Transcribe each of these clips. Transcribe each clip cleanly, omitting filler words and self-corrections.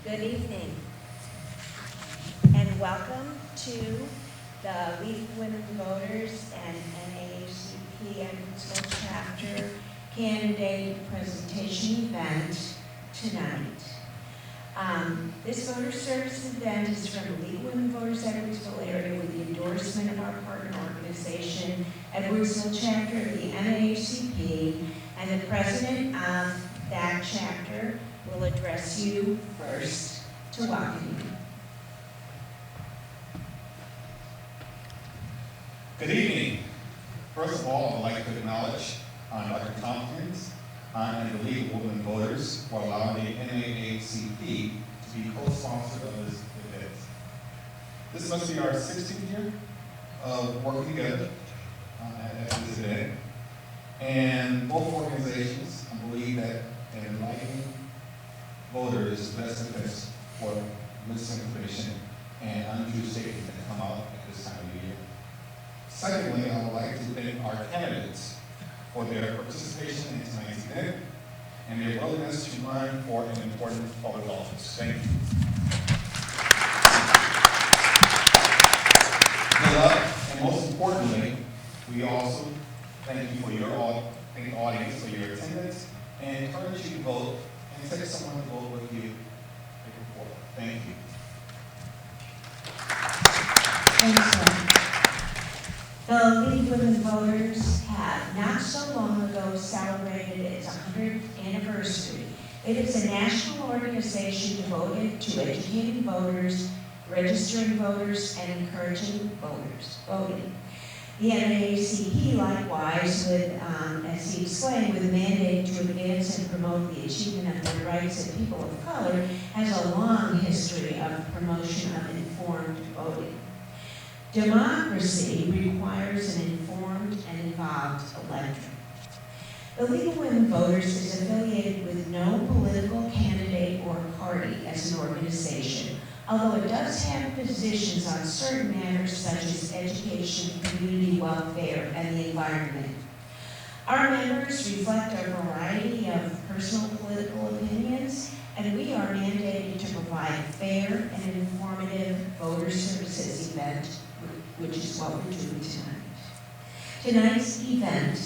Good evening, and welcome to the League of Women Voters and NAACP Edwardsville Chapter Candidate Presentation Event tonight. This voter service event is from the League of Women Voters Edwardsville Area with the endorsement of our partner organization, Edwardsville Chapter of the NAACP, and the president of that chapter will address you first to welcome you. Good evening. First of all, I'd like to acknowledge Dr. Tompkins and the League of Women Voters for allowing the NAACP to be co-sponsor of this event. This must be our 16th year of working together at this event. And both organizations believe that enlightening voters is the best defense for misinformation and undue statements that come out at this time of the year. Secondly, I would like to thank our candidates for their participation in tonight's event and their willingness to run for an important public office. Thank you. And most importantly, we also thank you for your audience for your attendance and encourage you to vote and take someone to vote with you. Thank you. Thanks, sir. The League of Women Voters have not so long ago celebrated its 100th anniversary. It is a national organization devoted to educating voters, registering voters, and encouraging voters voting. The NAACP, likewise, as he explained, with a mandate to advance and promote the achievement of the rights of people of color, has a long history of promotion of informed voting. Democracy requires an informed and involved electorate. The League of Women Voters is affiliated with no political candidate or party as an organization, although it does have positions on certain matters such as education, community welfare, and the environment. Our members reflect a variety of personal political opinions, and we are mandated to provide fair and informative voter services event, which is what we're doing tonight. Tonight's event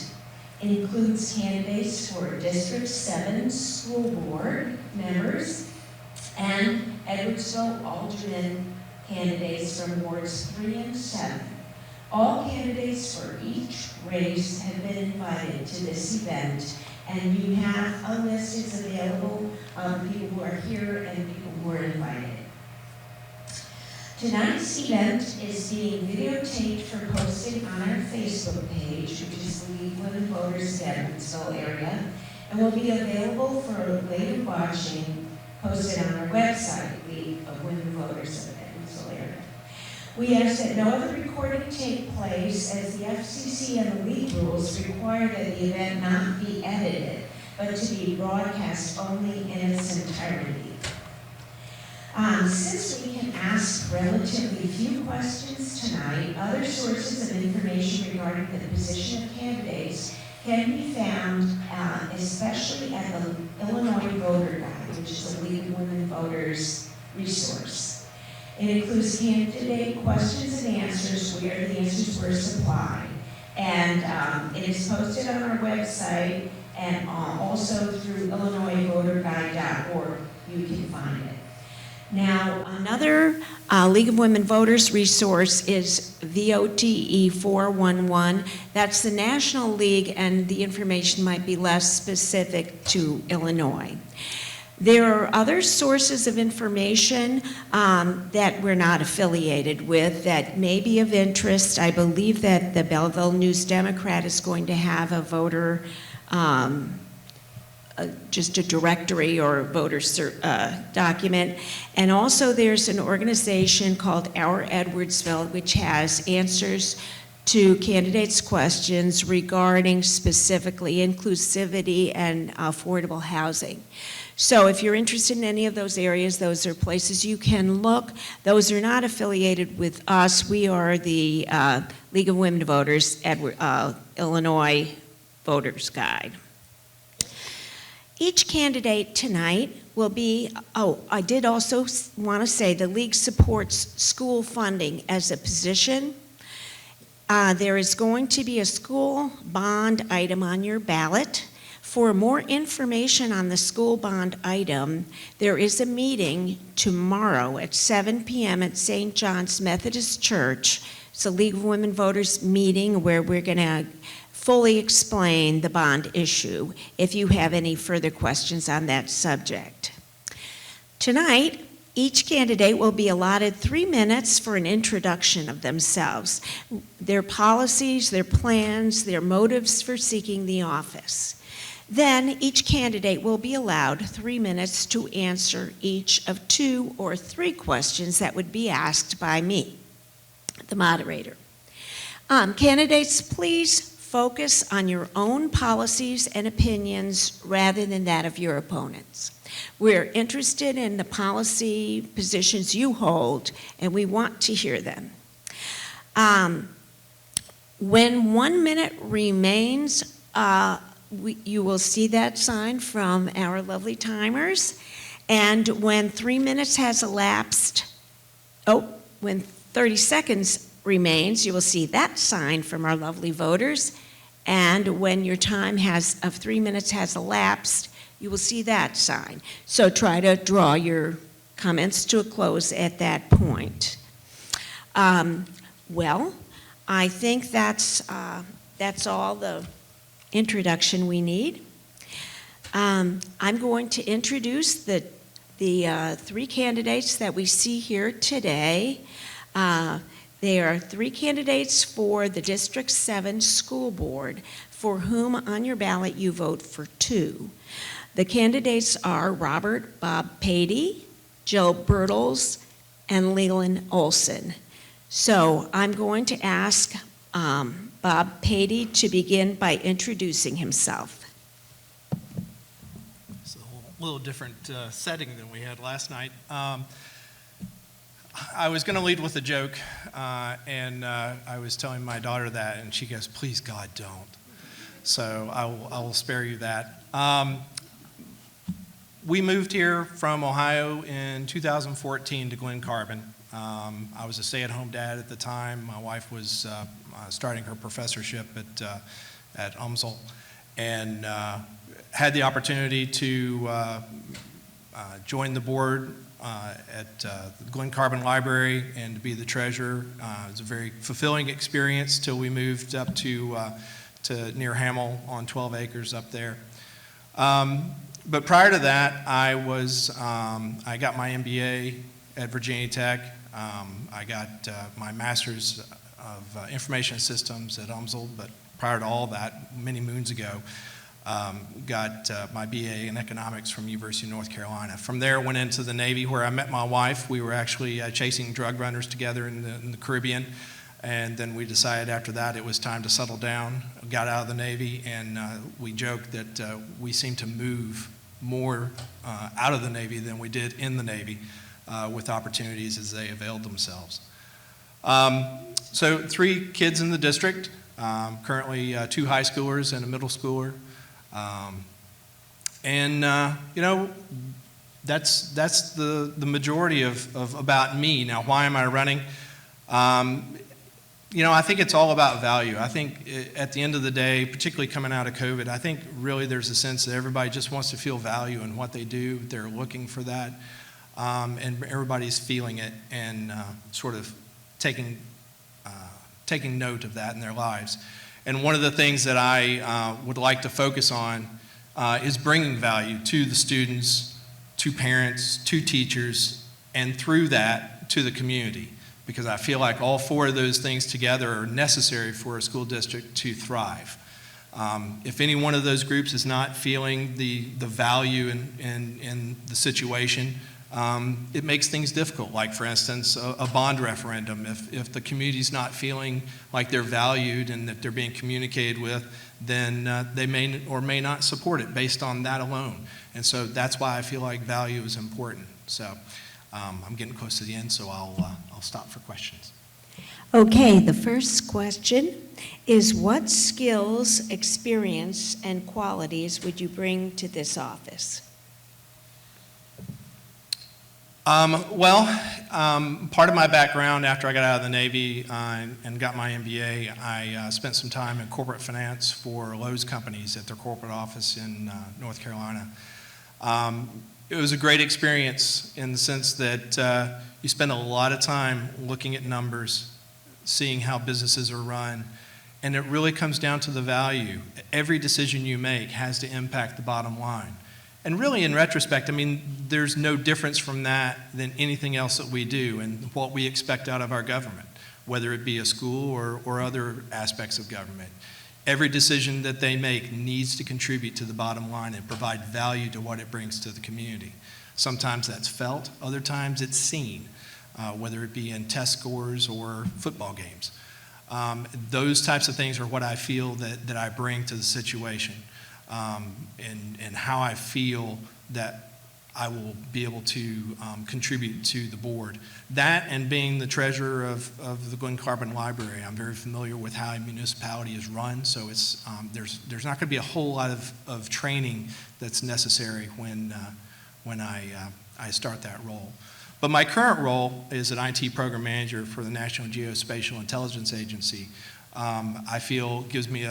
includes candidates for District 7 school board members and Edwardsville Alderman candidates from wards 3 and 7. All candidates for each race have been invited to this event, and you have a list is available of people who are here and people who are invited. Tonight's event is being videotaped for posting on our Facebook page, which is the League of Women Voters of Edwardsville Area, and will be available for later watching, posted on our website, League of Women Voters of Edwardsville Area. We ask that no other recording take place, as the FCC and the League rules require that the event not be edited, but to be broadcast only in its entirety. Since we can ask relatively few questions tonight, other sources of information regarding the position of candidates can be found, especially at the Illinois Voter Guide, which is a League of Women Voters resource. It includes candidate questions and answers where the answers were supplied. And it is posted on our website and also through IllinoisVoterGuide.org. You can find it. Now, another League of Women Voters resource is VOTE 411. That's the National League, and the information might be less specific to Illinois. There are other sources of information that we're not affiliated with that may be of interest. I believe that the Belleville News-Democrat is going to have a voter just a directory or a voter document. And also there's an organization called Our Edwardsville, which has answers to candidates' questions regarding specifically inclusivity and affordable housing. So if you're interested in any of those areas, those are places you can look. Those are not affiliated with us. We are the League of Women Voters, Illinois Voters Guide. Each candidate tonight will be, I did also want to say the league supports school funding as a position. There is going to be a school bond item on your ballot. For more information on the school bond item, there is a meeting tomorrow at 7 p.m. at St. John's Methodist Church. It's a League of Women Voters meeting where we're going to fully explain the bond issue if you have any further questions on that subject. Tonight, each candidate will be allotted 3 minutes for an introduction of themselves, their policies, their plans, their motives for seeking the office. Then each candidate will be allowed 3 minutes to answer each of 2 or 3 questions that would be asked by me, the moderator. Candidates, please focus on your own policies and opinions rather than that of your opponents. We're interested in the policy positions you hold, and we want to hear them. When 1 minute remains, you will see that sign from our lovely timers. And when 3 minutes has elapsed, when 30 seconds remains, you will see that sign from our lovely voters. And when your time of 3 minutes has elapsed, you will see that sign. So try to draw your comments to a close at that point. Well, I think that's all the introduction we need. I'm going to introduce the 3 candidates that we see here today. There are 3 candidates for the District 7 School Board, for whom on your ballot you vote for 2. The candidates are Robert Bob Patey, Jill Bertles, and Leland Olson. So I'm going to ask Bob Patey to begin by introducing himself. It's a little different setting than we had last night. I was going to lead with a joke, and I was telling my daughter that, and she goes, "Please, God, don't." So I will spare you that. We moved here from Ohio in 2014 to Glen Carbon. I was a stay-at-home dad at the time. My wife was starting her professorship at UMSL, and had the opportunity to join the board at the Glen Carbon Library and to be the treasurer. It was a very fulfilling experience till we moved up to near Hamel on 12 acres up there. But prior to that, I got my MBA at Virginia Tech. I got my master's of information systems at UMSL, but prior to all that, many moons ago, got my BA in economics from University of North Carolina. From there, went into the Navy where I met my wife. We were actually chasing drug runners together in the Caribbean. And then we decided after that it was time to settle down. Got out of the Navy, and we joked that we seemed to move more out of the Navy than we did in the Navy with opportunities as they availed themselves. So 3 kids in the district, currently 2 high schoolers and a middle schooler. That's the majority of about me. Now, why am I running? I think it's all about value. I think at the end of the day, particularly coming out of COVID, I think really there's a sense that everybody just wants to feel value in what they do. They're looking for that, and everybody's feeling it and sort of taking note of that in their lives. And one of the things that I would like to focus on is bringing value to the students, to parents, to teachers, and through that to the community. Because I feel like all 4 of those things together are necessary for a school district to thrive. If any one of those groups is not feeling the value in the situation, it makes things difficult. Like, for instance, a bond referendum. If the community's not feeling like they're valued and that they're being communicated with, then they may or may not support it based on that alone. And so that's why I feel like value is important. So I'm getting close to the end, so I'll stop for questions. Okay, the first question is what skills, experience, and qualities would you bring to this office? Part of my background after I got out of the Navy and got my MBA, I spent some time in corporate finance for Lowe's companies at their corporate office in North Carolina. It was a great experience in the sense that you spend a lot of time looking at numbers, seeing how businesses are run, and it really comes down to the value. Every decision you make has to impact the bottom line. And really, in retrospect, I mean, there's no difference from that than anything else that we do and what we expect out of our government, whether it be a school or other aspects of government. Every decision that they make needs to contribute to the bottom line and provide value to what it brings to the community. Sometimes that's felt, other times it's seen, whether it be in test scores or football games. Those types of things are what I feel that I bring to the situation, and how I feel that I will be able to contribute to the board. That and being the treasurer of the Glen Carbon Library, I'm very familiar with how a municipality is run, so it's, there's not going to be a whole lot of training that's necessary when I start that role. But my current role is an IT program manager for the National Geospatial Intelligence Agency. I feel gives me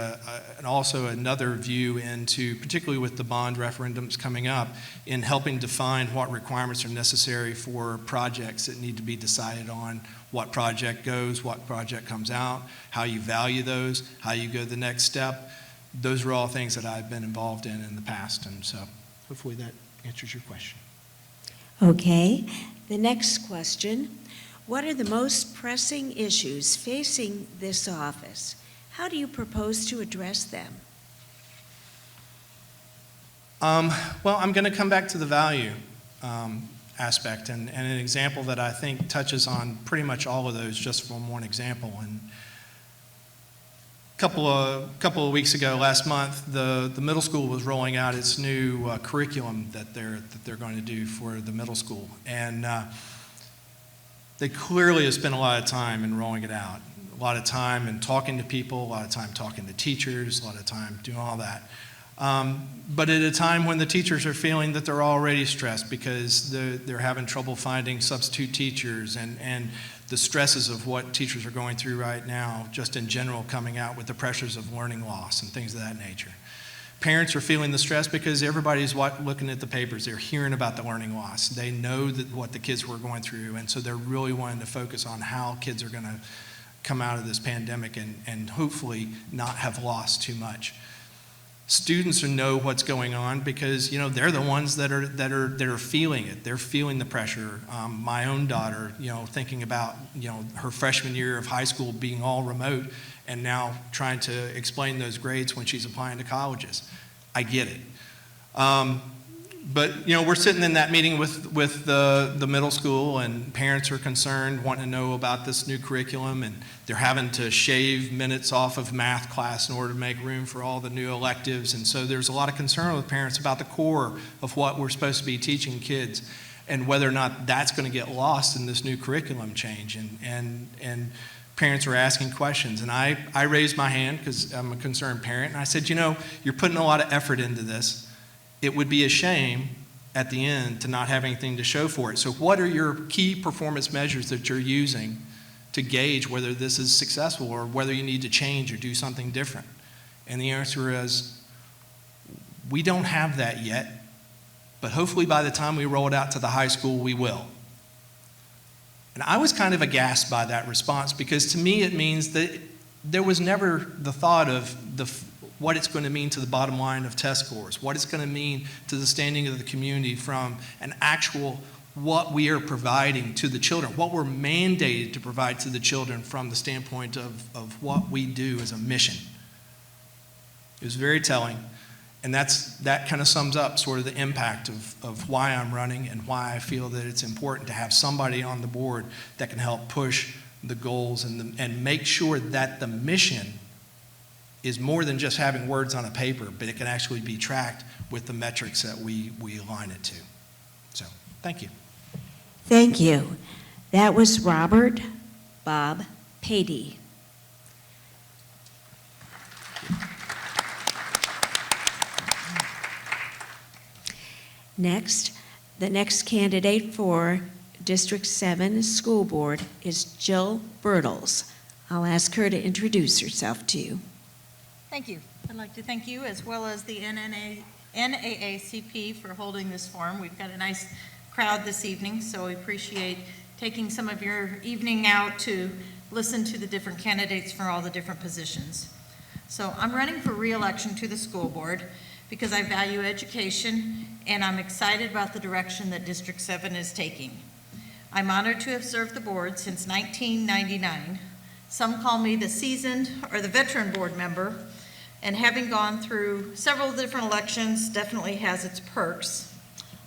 also another view into, particularly with the bond referendums coming up, in helping define what requirements are necessary for projects that need to be decided on, what project goes, what project comes out, how you value those, how you go to the next step. Those are all things that I've been involved in the past, and so hopefully that answers your question. Okay. The next question. What are the most pressing issues facing this office? How do you propose to address them? Well, I'm going to come back to the value aspect, and an example that I think touches on pretty much all of those just from one example. And a couple of weeks ago, last month, the middle school was rolling out its new curriculum that they're going to do for the middle school, and they clearly have spent a lot of time in rolling it out, a lot of time in talking to people, a lot of time talking to teachers, a lot of time doing all that. But at a time when the teachers are feeling that they're already stressed because they're having trouble finding substitute teachers, and the stresses of what teachers are going through right now, just in general, coming out with the pressures of learning loss and things of that nature. Parents are feeling the stress because everybody's looking at the papers. They're hearing about the learning loss. They know what the kids were going through, and so they're really wanting to focus on how kids are going to come out of this pandemic and hopefully not have lost too much. Students know what's going on because they're the ones that are feeling it. They're feeling the pressure. My own daughter, thinking about her freshman year of high school being all remote, and now trying to explain those grades when she's applying to colleges. I get it. But we're sitting in that meeting with the middle school, and parents are concerned, wanting to know about this new curriculum, and they're having to shave minutes off of math class in order to make room for all the new electives. And so there's a lot of concern with parents about the core of what we're supposed to be teaching kids and whether or not that's going to get lost in this new curriculum change. And parents were asking questions, and I raised my hand because I'm a concerned parent, and I said, you're putting a lot of effort into this. It would be a shame at the end to not have anything to show for it. So what are your key performance measures that you're using to gauge whether this is successful or whether you need to change or do something different? And the answer is, we don't have that yet, but hopefully by the time we roll it out to the high school, we will. And I was kind of aghast by that response because to me it means that there was never the thought of what it's going to mean to the bottom line of test scores, what it's going to mean to the standing of the community from an actual what we are providing to the children, what we're mandated to provide to the children from the standpoint of what we do as a mission. It was very telling, and that kind of sums up sort of the impact of why I'm running and why I feel that it's important to have somebody on the board that can help push the goals and make sure that the mission is more than just having words on a paper, but it can actually be tracked with the metrics that we align it to. So, thank you. Thank you. That was Robert Bob Patey. Next, the next candidate for District 7 School Board is Jill Bertles. I'll ask her to introduce herself to you. Thank you. I'd like to thank you as well as the NAACP for holding this forum. We've got a nice crowd this evening, so we appreciate taking some of your evening out to listen to the different candidates for all the different positions. So I'm running for re-election to the school board because I value education and I'm excited about the direction that District 7 is taking. I'm honored to have served the board since 1999. Some call me the seasoned or the veteran board member, and having gone through several different elections definitely has its perks.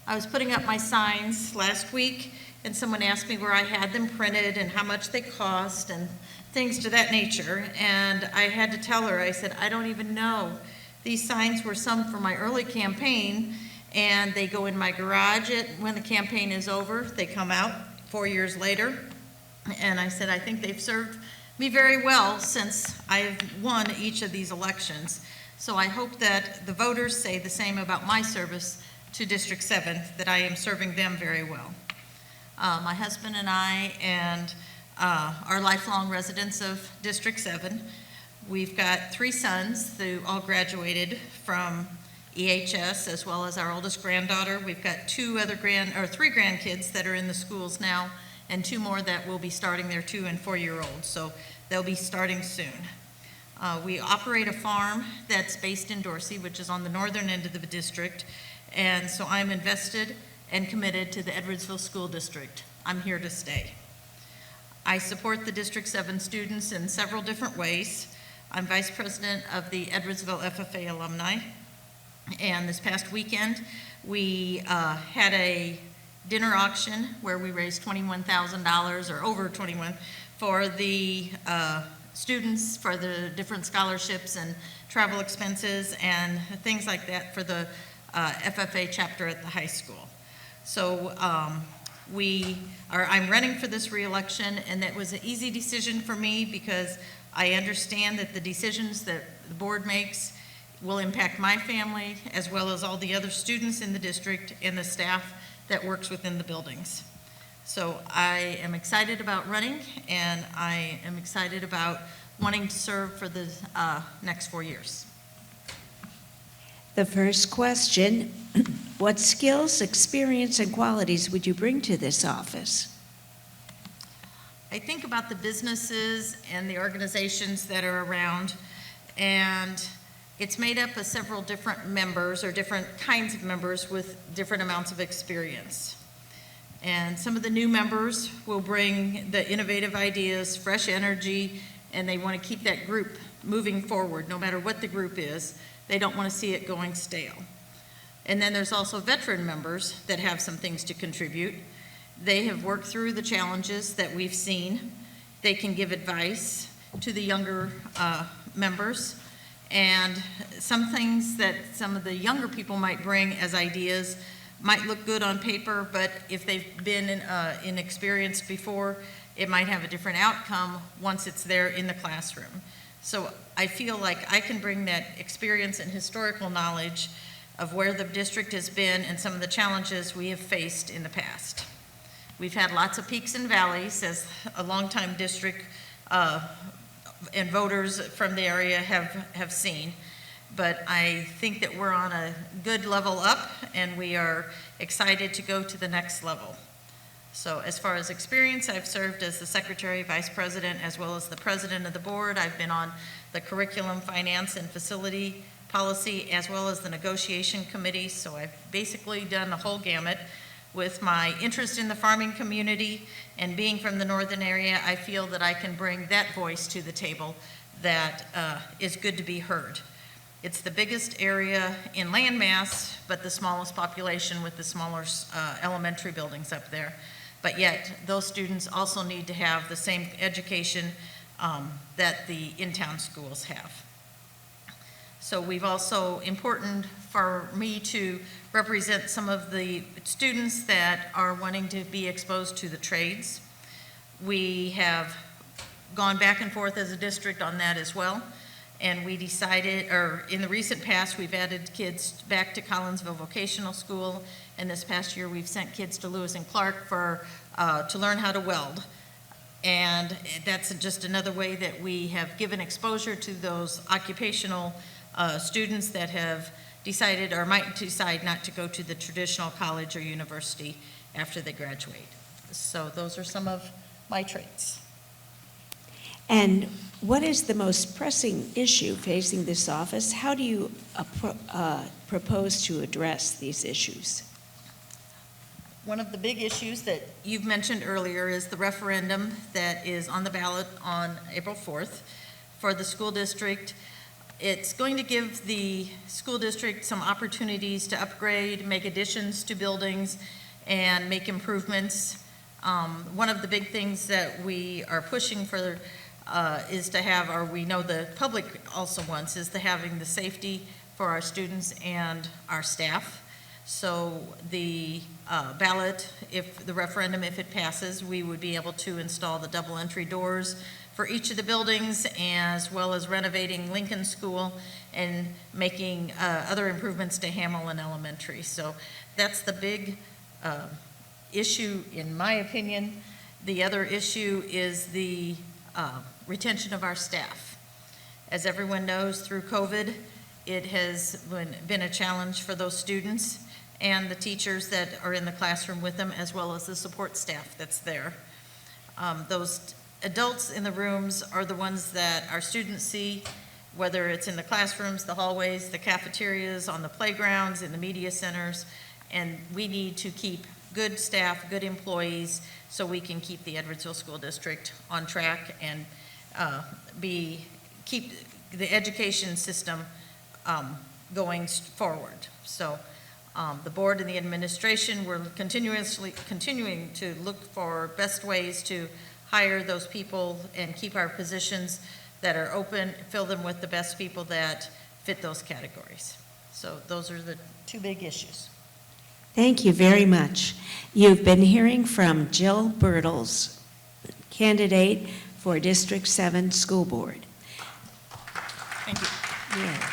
I was putting up my signs last week and someone asked me where I had them printed and how much they cost and things to that nature, and I had to tell her, I said, I don't even know. These signs were some for my early campaign, and they go in my garage when the campaign is over. They come out 4 years later, and I said, I think they've served me very well since I've won each of these elections. So I hope that the voters say the same about my service to District 7, that I am serving them very well. My husband and I are lifelong residents of District 7. We've got 3 sons who all graduated from EHS, as well as our oldest granddaughter. We've got 3 grandkids that are in the schools now, and 2 more that will be starting their 2- and 4-year-olds. So they'll be starting soon. We operate a farm that's based in Dorsey, which is on the northern end of the district, and so I'm invested and committed to the Edwardsville School District. I'm here to stay. I support the District 7 students in several different ways. I'm vice president of the Edwardsville FFA alumni, and this past weekend we had a dinner auction where we raised $21,000 or over 21 for the students for the different scholarships and travel expenses and things like that for the FFA chapter at the high school. So I'm running for this re-election, and that was an easy decision for me because I understand that the decisions that the board makes will impact my family as well as all the other students in the district and the staff that works within the buildings. So I am excited about running, and I am excited about wanting to serve for the next 4 years. The first question, what skills, experience, and qualities would you bring to this office? I think about the businesses and the organizations that are around, and it's made up of several different members or different kinds of members with different amounts of experience. And some of the new members will bring the innovative ideas, fresh energy, and they want to keep that group moving forward no matter what the group is. They don't want to see it going stale. And then there's also veteran members that have some things to contribute. They have worked through the challenges that we've seen. They can give advice to the younger members, and some things that some of the younger people might bring as ideas might look good on paper, but if they've been inexperienced before, it might have a different outcome once it's there in the classroom. So I feel like I can bring that experience and historical knowledge of where the district has been and some of the challenges we have faced in the past. We've had lots of peaks and valleys, as a longtime district and voters from the area have seen. But I think that we're on a good level up, and we are excited to go to the next level. So as far as experience, I've served as the secretary, vice president, as well as the president of the board. I've been on the curriculum, finance, and facility policy, as well as the negotiation committee. So I've basically done the whole gamut. With my interest in the farming community and being from the northern area, I feel that I can bring that voice to the table that is good to be heard. It's the biggest area in land mass, but the smallest population with the smaller elementary buildings up there. But yet, those students also need to have the same education that the in-town schools have. So we've also, important for me to represent some of the students that are wanting to be exposed to the trades. We have gone back and forth as a district on that as well. And we decided, or in the recent past, we've added kids back to Collinsville Vocational School. And this past year, we've sent kids to Lewis and Clark to learn how to weld. And that's just another way that we have given exposure to those occupational students that have decided or might decide not to go to the traditional college or university after they graduate. So those are some of my traits. And what is the most pressing issue facing this office? How do you propose to address these issues? One of the big issues that you've mentioned earlier is the referendum that is on the ballot on April 4th for the school district. It's going to give the school district some opportunities to upgrade, make additions to buildings, and make improvements. One of the big things that we are pushing for is to have, or we know the public also wants, is to having the safety for our students and our staff. So the ballot, if the referendum, if it passes, we would be able to install the double entry doors for each of the buildings, as well as renovating Lincoln School and making other improvements to Hamlin Elementary. So that's the big issue, in my opinion. The other issue is the retention of our staff. As everyone knows, through COVID, it has been a challenge for those students and the teachers that are in the classroom with them, as well as the support staff that's there. Those adults in the rooms are the ones that our students see, whether it's in the classrooms, the hallways, the cafeterias, on the playgrounds, in the media centers, and we need to keep good staff, good employees, so we can keep the Edwardsville School District on track and keep the education system going forward. So the board and the administration, we're continuing to look for best ways to hire those people and keep our positions that are open, fill them with the best people that fit those categories. So those are the two big issues. Thank you very much. You've been hearing from Jill Birtles, candidate for District 7 School Board. Thank you. Yeah.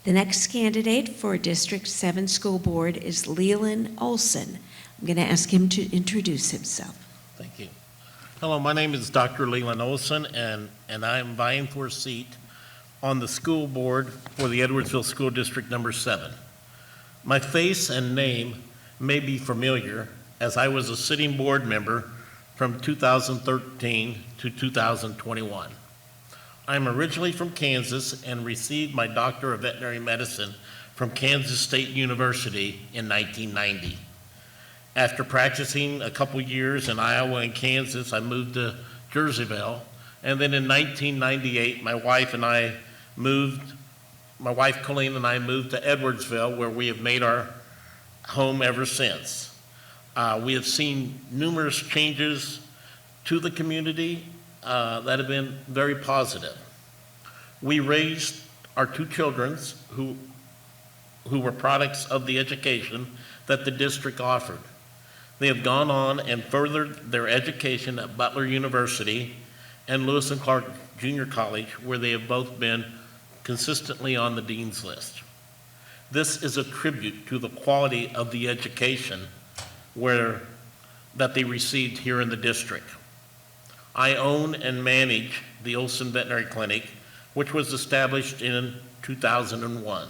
The next candidate for District 7 School Board is Leland Olson. I'm going to ask him to introduce himself. Thank you. Hello, my name is Dr. Leland Olson, and I'm vying for a seat on the school board for the Edwardsville School District number 7. My face and name may be familiar, as I was a sitting board member from 2013 to 2021. I'm originally from Kansas and received my Doctor of Veterinary Medicine from Kansas State University in 1990. After practicing a couple years in Iowa and Kansas, I moved to Jerseyville, and then in 1998, my wife Colleen and I moved to Edwardsville, where we have made our home ever since. We have seen numerous changes to the community that have been very positive. We raised our two children who were products of the education that the district offered. They have gone on and furthered their education at Butler University and Lewis and Clark Junior College, where they have both been consistently on the dean's list. This is a tribute to the quality of the education that they received here in the district. I own and manage the Olson Veterinary Clinic, which was established in 2001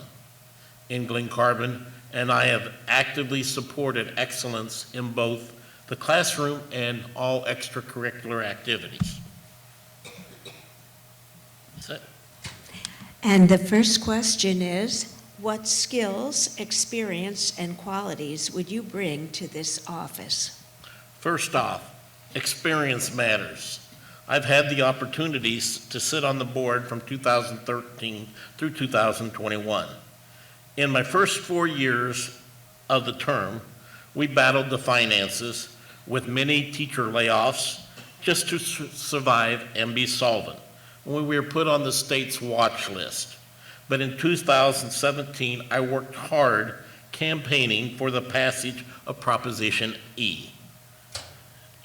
in Glen Carbon, and I have actively supported excellence in both the classroom and all extracurricular activities. That's it. And the first question is, what skills, experience, and qualities would you bring to this office? First off, experience matters. I've had the opportunities to sit on the board from 2013 through 2021. In my first 4 years of the term, we battled the finances with many teacher layoffs just to survive and be solvent. We were put on the state's watch list. But in 2017, I worked hard campaigning for the passage of Proposition E.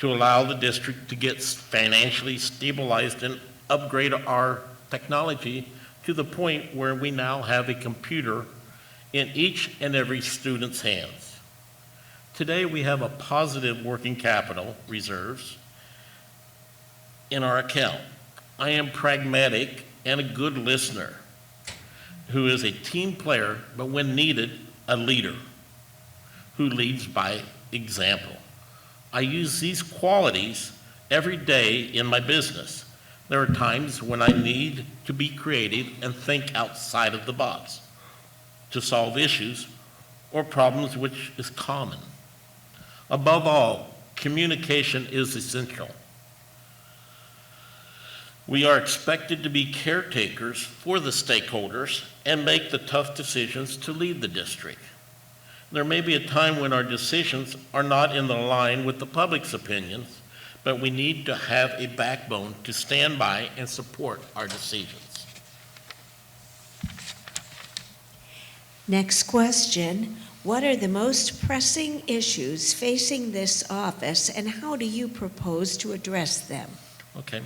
to allow the district to get financially stabilized and upgrade our technology to the point where we now have a computer in each and every student's hands. Today, we have a positive working capital reserves in our account. I am pragmatic and a good listener who is a team player, but when needed, a leader who leads by example. I use these qualities every day in my business. There are times when I need to be creative and think outside of the box to solve issues or problems, which is common. Above all, communication is essential. We are expected to be caretakers for the stakeholders and make the tough decisions to lead the district. There may be a time when our decisions are not in line with the public's opinions, but we need to have a backbone to stand by and support our decisions. Next question. What are the most pressing issues facing this office, and how do you propose to address them? Okay.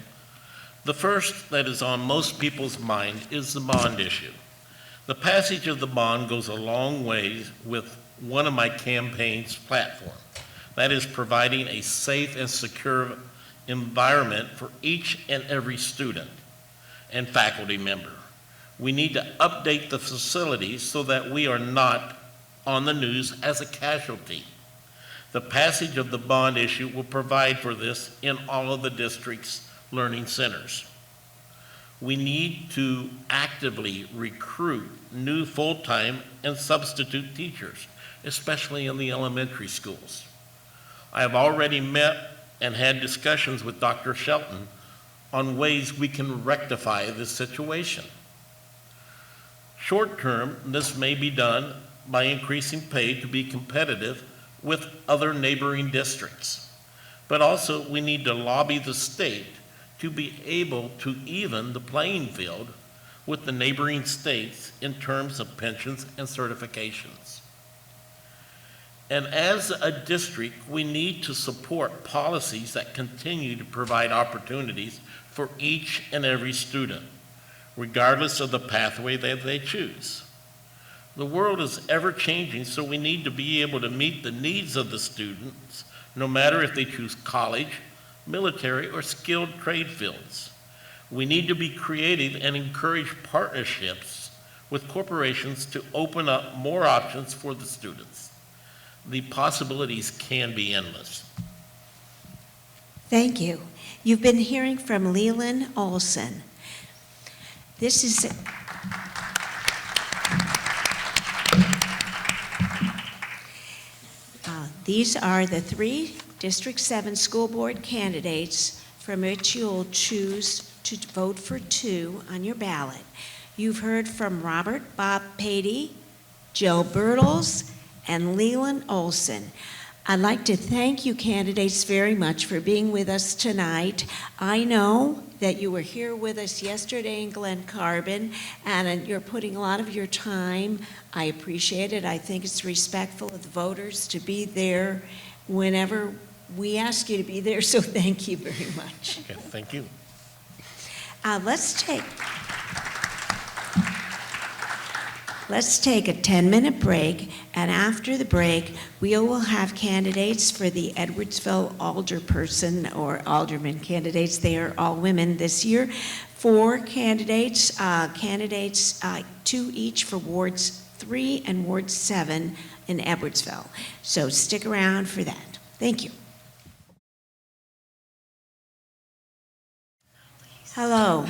The first that is on most people's mind is the bond issue. The passage of the bond goes a long way with one of my campaign's platform. That is providing a safe and secure environment for each and every student and faculty member. We need to update the facilities so that we are not on the news as a casualty. The passage of the bond issue will provide for this in all of the district's learning centers. We need to actively recruit new full-time and substitute teachers, especially in the elementary schools. I have already met and had discussions with Dr. Shelton on ways we can rectify this situation. Short term, this may be done by increasing pay to be competitive with other neighboring districts. But also, we need to lobby the state to be able to even the playing field with the neighboring states in terms of pensions and certifications. And as a district, we need to support policies that continue to provide opportunities for each and every student, regardless of the pathway that they choose. The world is ever changing, so we need to be able to meet the needs of the students, no matter if they choose college, military, or skilled trade fields. We need to be creative and encourage partnerships with corporations to open up more options for the students. The possibilities can be endless. Thank you. You've been hearing from Leland Olson. These are the 3 District 7 school board candidates from which you'll choose to vote for 2 on your ballot. You've heard from Robert Bob Patey, Joe Bertles, and Leland Olson. I'd like to thank you candidates very much for being with us tonight. I know that you were here with us yesterday in Glen Carbon, and you're putting a lot of your time. I appreciate it. I think it's respectful of the voters to be there whenever we ask you to be there, so thank you very much. Okay, thank you. Let's take a 10-minute break, and after the break, we will have candidates for the Edwardsville Alderperson or Alderman candidates. They are all women this year. 4 candidates, 2 each for Wards 3 and Ward 7 in Edwardsville. So stick around for that. Thank you. Hello.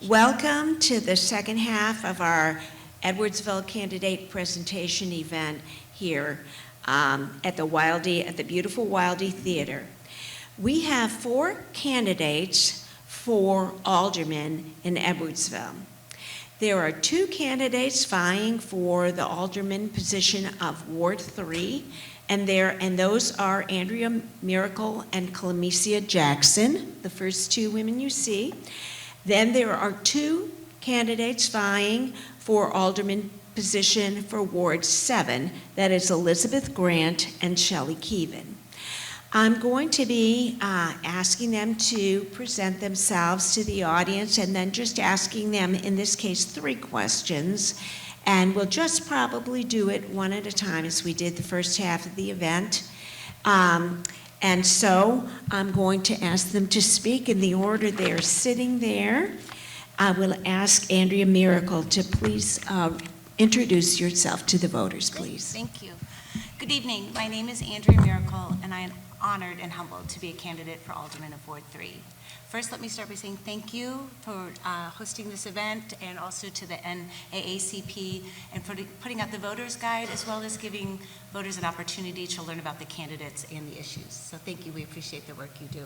Welcome to the second half of our Edwardsville candidate presentation event here at the beautiful Wildey Theater. We have 4 candidates for alderman in Edwardsville. There are 2 candidates vying for the alderman position of Ward 3, and those are Andrea Miracle and Clemecia Jackson, the first 2 women you see. Then there are 2 candidates vying for alderman position for Ward 7, that is Elizabeth Grant and Shelley Keevan. I'm going to be asking them to present themselves to the audience and then just asking them, in this case, 3 questions. And we'll just probably do it one at a time as we did the first half of the event. And so I'm going to ask them to speak in the order they're sitting there. I will ask Andrea Miracle to please introduce yourself to the voters, please. Thank you. Good evening. My name is Andrea Miracle, and I am honored and humbled to be a candidate for Alderman of Ward 3. First, let me start by saying thank you for hosting this event, and also to the NAACP and for putting out the voters guide, as well as giving voters an opportunity to learn about the candidates and the issues. So thank you. We appreciate the work you do.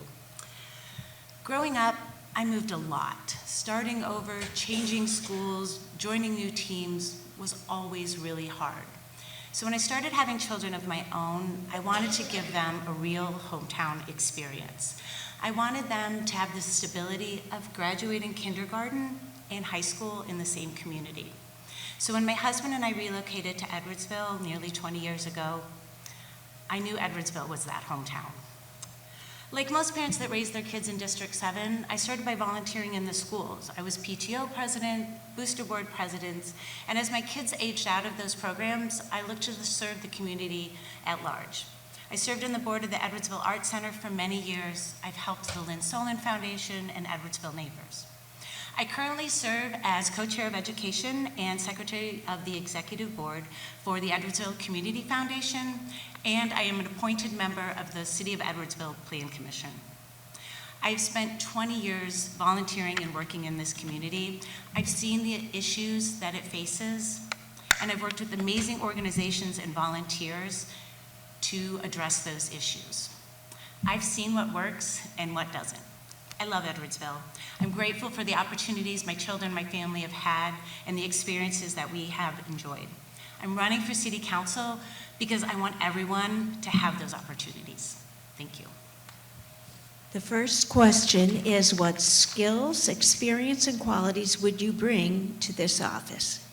Growing up, I moved a lot. Starting over, changing schools, joining new teams was always really hard. So when I started having children of my own, I wanted to give them a real hometown experience. I wanted them to have the stability of graduating kindergarten and high school in the same community. So when my husband and I relocated to Edwardsville nearly 20 years ago, I knew Edwardsville was that hometown. Like most parents that raise their kids in District 7, I started by volunteering in the schools. I was PTO president, booster board president, and as my kids aged out of those programs, I looked to serve the community at large. I served on the board of the Edwardsville Art Center for many years. I've helped the Lynn Solon Foundation and Edwardsville Neighbors. I currently serve as co-chair of education and secretary of the executive board for the Edwardsville Community Foundation, and I am an appointed member of the City of Edwardsville Plan Commission. I've spent 20 years volunteering and working in this community. I've seen the issues that it faces, and I've worked with amazing organizations and volunteers to address those issues. I've seen what works and what doesn't. I love Edwardsville. I'm grateful for the opportunities my children and my family have had and the experiences that we have enjoyed. I'm running for city council because I want everyone to have those opportunities. Thank you. The first question is, what skills, experience, and qualities would you bring to this office?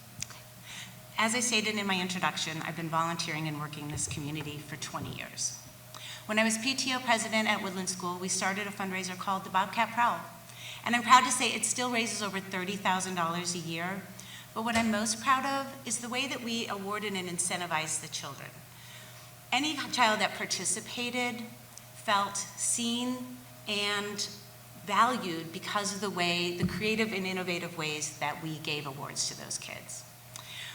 As I stated in my introduction, I've been volunteering and working in this community for 20 years. When I was PTO president at Woodland School, we started a fundraiser called the Bobcat Prowl. And I'm proud to say it still raises over $30,000 a year. But what I'm most proud of is the way that we awarded and incentivized the children. Any child that participated felt seen and valued because of the creative and innovative ways that we gave awards to those kids.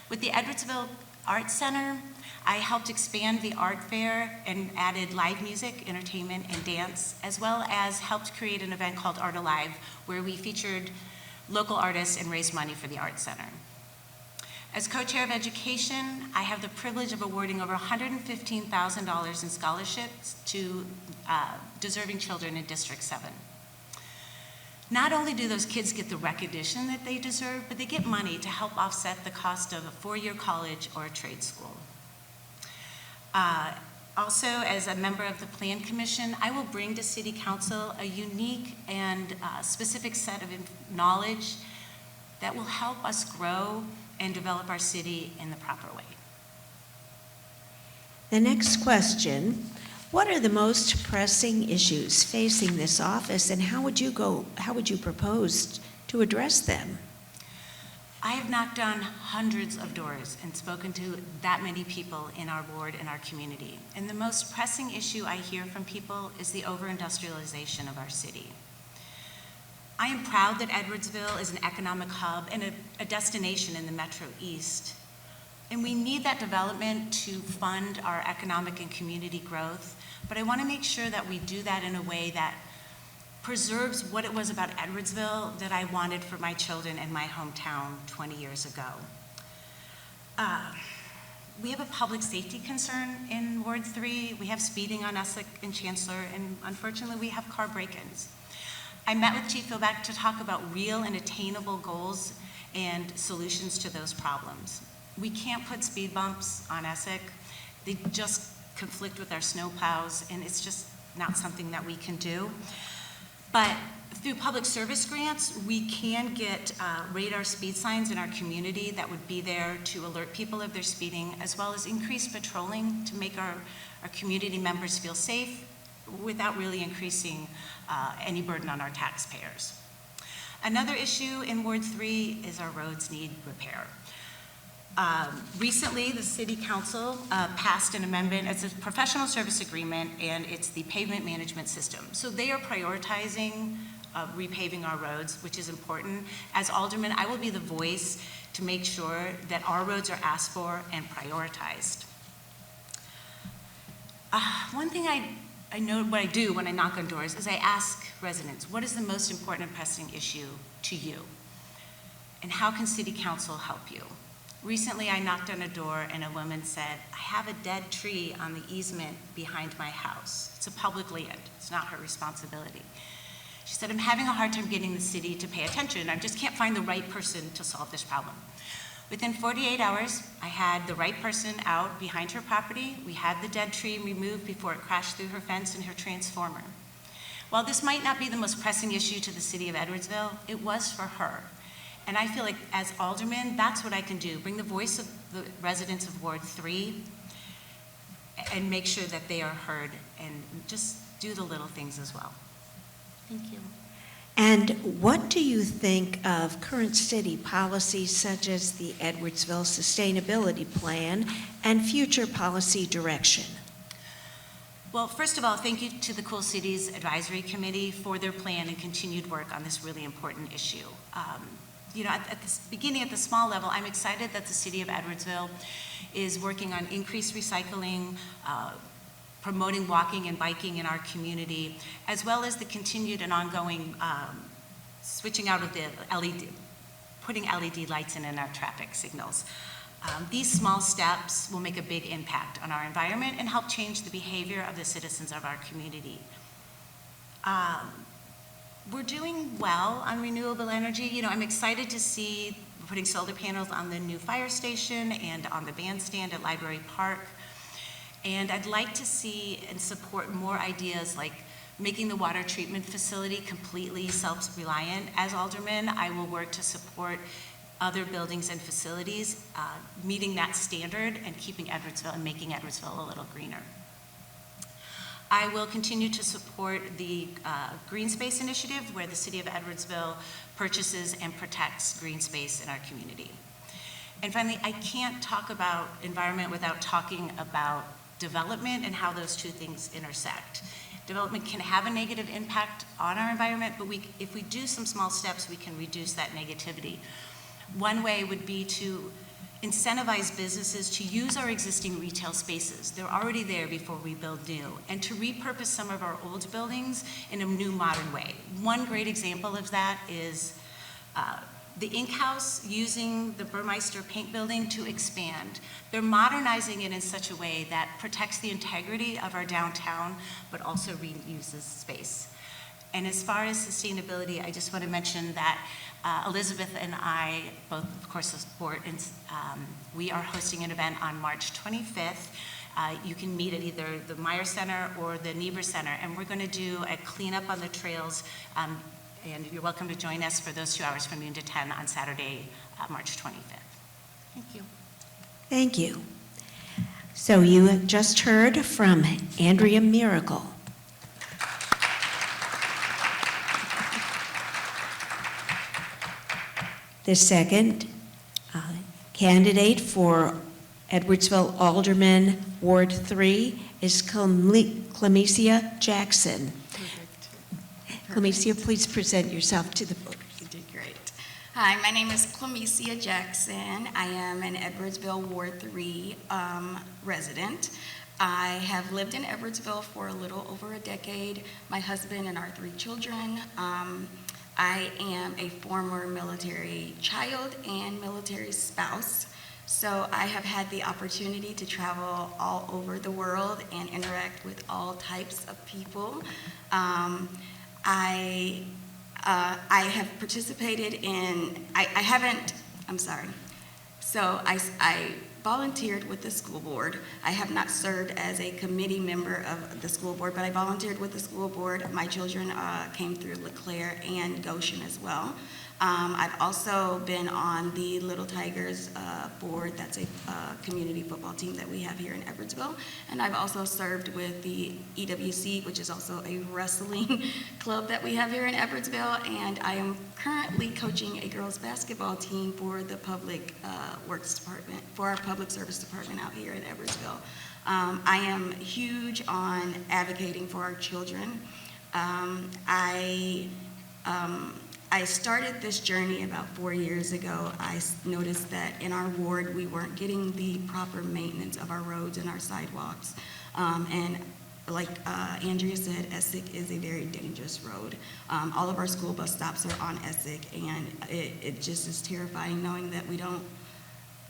With the Edwardsville Art Center, I helped expand the art fair and added live music, entertainment, and dance, as well as helped create an event called Art Alive, where we featured local artists and raised money for the Art Center. As co-chair of education, I have the privilege of awarding over $115,000 in scholarships to deserving children in District 7. Not only do those kids get the recognition that they deserve, but they get money to help offset the cost of a 4-year college or a trade school. Also, as a member of the Plan Commission, I will bring to City Council a unique and specific set of knowledge that will help us grow and develop our city in the proper way. The next question, what are the most pressing issues facing this office, and how would you propose to address them? I have knocked on hundreds of doors and spoken to that many people in our ward and our community. And the most pressing issue I hear from people is the over-industrialization of our city. I am proud that Edwardsville is an economic hub and a destination in the Metro East. And we need that development to fund our economic and community growth. But I want to make sure that we do that in a way that preserves what it was about Edwardsville that I wanted for my children and my hometown 20 years ago. We have a public safety concern in Ward 3. We have speeding on Essex and Chancellor, and unfortunately we have car break-ins. I met with Chief Philbeck to talk about real and attainable goals and solutions to those problems. We can't put speed bumps on Essex. They just conflict with our snow plows, and it's just not something that we can do. But through public service grants, we can get radar speed signs in our community that would be there to alert people if they're speeding, as well as increased patrolling to make our community members feel safe, without really increasing any burden on our taxpayers. Another issue in Ward 3 is our roads need repair. Recently, the City Council passed an amendment. It's a professional service agreement, and it's the pavement management system. So they are prioritizing repaving our roads, which is important. As Alderman, I will be the voice to make sure that our roads are asked for and prioritized. One thing I know what I do when I knock on doors is I ask residents, what is the most important and pressing issue to you? And how can City Council help you? Recently, I knocked on a door and a woman said, I have a dead tree on the easement behind my house. It's a public land. It's not her responsibility. She said, I'm having a hard time getting the city to pay attention. I just can't find the right person to solve this problem. Within 48 hours, I had the right person out behind her property. We had the dead tree removed before it crashed through her fence and her transformer. While this might not be the most pressing issue to the City of Edwardsville, it was for her. And I feel like as Alderman, that's what I can do, bring the voice of the residents of Ward 3 and make sure that they are heard and just do the little things as well. Thank you. And what do you think of current city policies such as the Edwardsville Sustainability Plan and future policy direction? Well, first of all, thank you to the Cool Cities Advisory Committee for their plan and continued work on this really important issue. You know, at the beginning, at the small level, I'm excited that the City of Edwardsville is working on increased recycling, promoting walking and biking in our community, as well as the continued and ongoing switching out of the LED, putting LED lights in our traffic signals. These small steps will make a big impact on our environment and help change the behavior of the citizens of our community. We're doing well on renewable energy. You know, I'm excited to see we're putting solar panels on the new fire station and on the bandstand at Library Park. And I'd like to see and support more ideas like making the water treatment facility completely self-reliant. As Alderman, I will work to support other buildings and facilities, meeting that standard and keeping Edwardsville and making Edwardsville a little greener. I will continue to support the Green Space Initiative, where the City of Edwardsville purchases and protects green space in our community. And finally, I can't talk about environment without talking about development and how those two things intersect. Development can have a negative impact on our environment, but if we do some small steps, we can reduce that negativity. One way would be to incentivize businesses to use our existing retail spaces. They're already there before we build new, and to repurpose some of our old buildings in a new modern way. One great example of that is the Ink House using the Burmeister Paint Building to expand. They're modernizing it in such a way that protects the integrity of our downtown, but also reuses space. And as far as sustainability, I just want to mention that Elizabeth and I both, of course, support, and we are hosting an event on March 25th. You can meet at either the Meyer Center or the Niebuhr Center, and we're going to do a cleanup on the trails, and you're welcome to join us for those 2 hours from noon to 10 on Saturday, March 25th. Thank you. Thank you. So you have just heard from Andrea Miracle. The second candidate for Edwardsville Alderman, Ward 3, is Clemecia Jackson. Clemecia, please present yourself to the board. You did great. Hi, my name is Clemecia Jackson. I am an Edwardsville Ward 3 resident. I have lived in Edwardsville for a little over a decade. My husband and our 3 children. I am a former military child and military spouse, so I have had the opportunity to travel all over the world and interact with all types of people. I have participated in, So I volunteered with the school board. I have not served as a committee member of the school board, but I volunteered with the school board. My children came through LeClaire and Goshen as well. I've also been on the Little Tigers board. That's a community football team that we have here in Edwardsville. And I've also served with the EWC, which is also a wrestling club that we have here in Edwardsville. And I am currently coaching a girls basketball team for the public works department, for our public service department out here in Edwardsville. I am huge on advocating for our children. I started this journey about 4 years ago. I noticed that in our ward, we weren't getting the proper maintenance of our roads and our sidewalks. And like Andrea said, Essex is a very dangerous road. All of our school bus stops are on Essex, and it just is terrifying knowing that we don't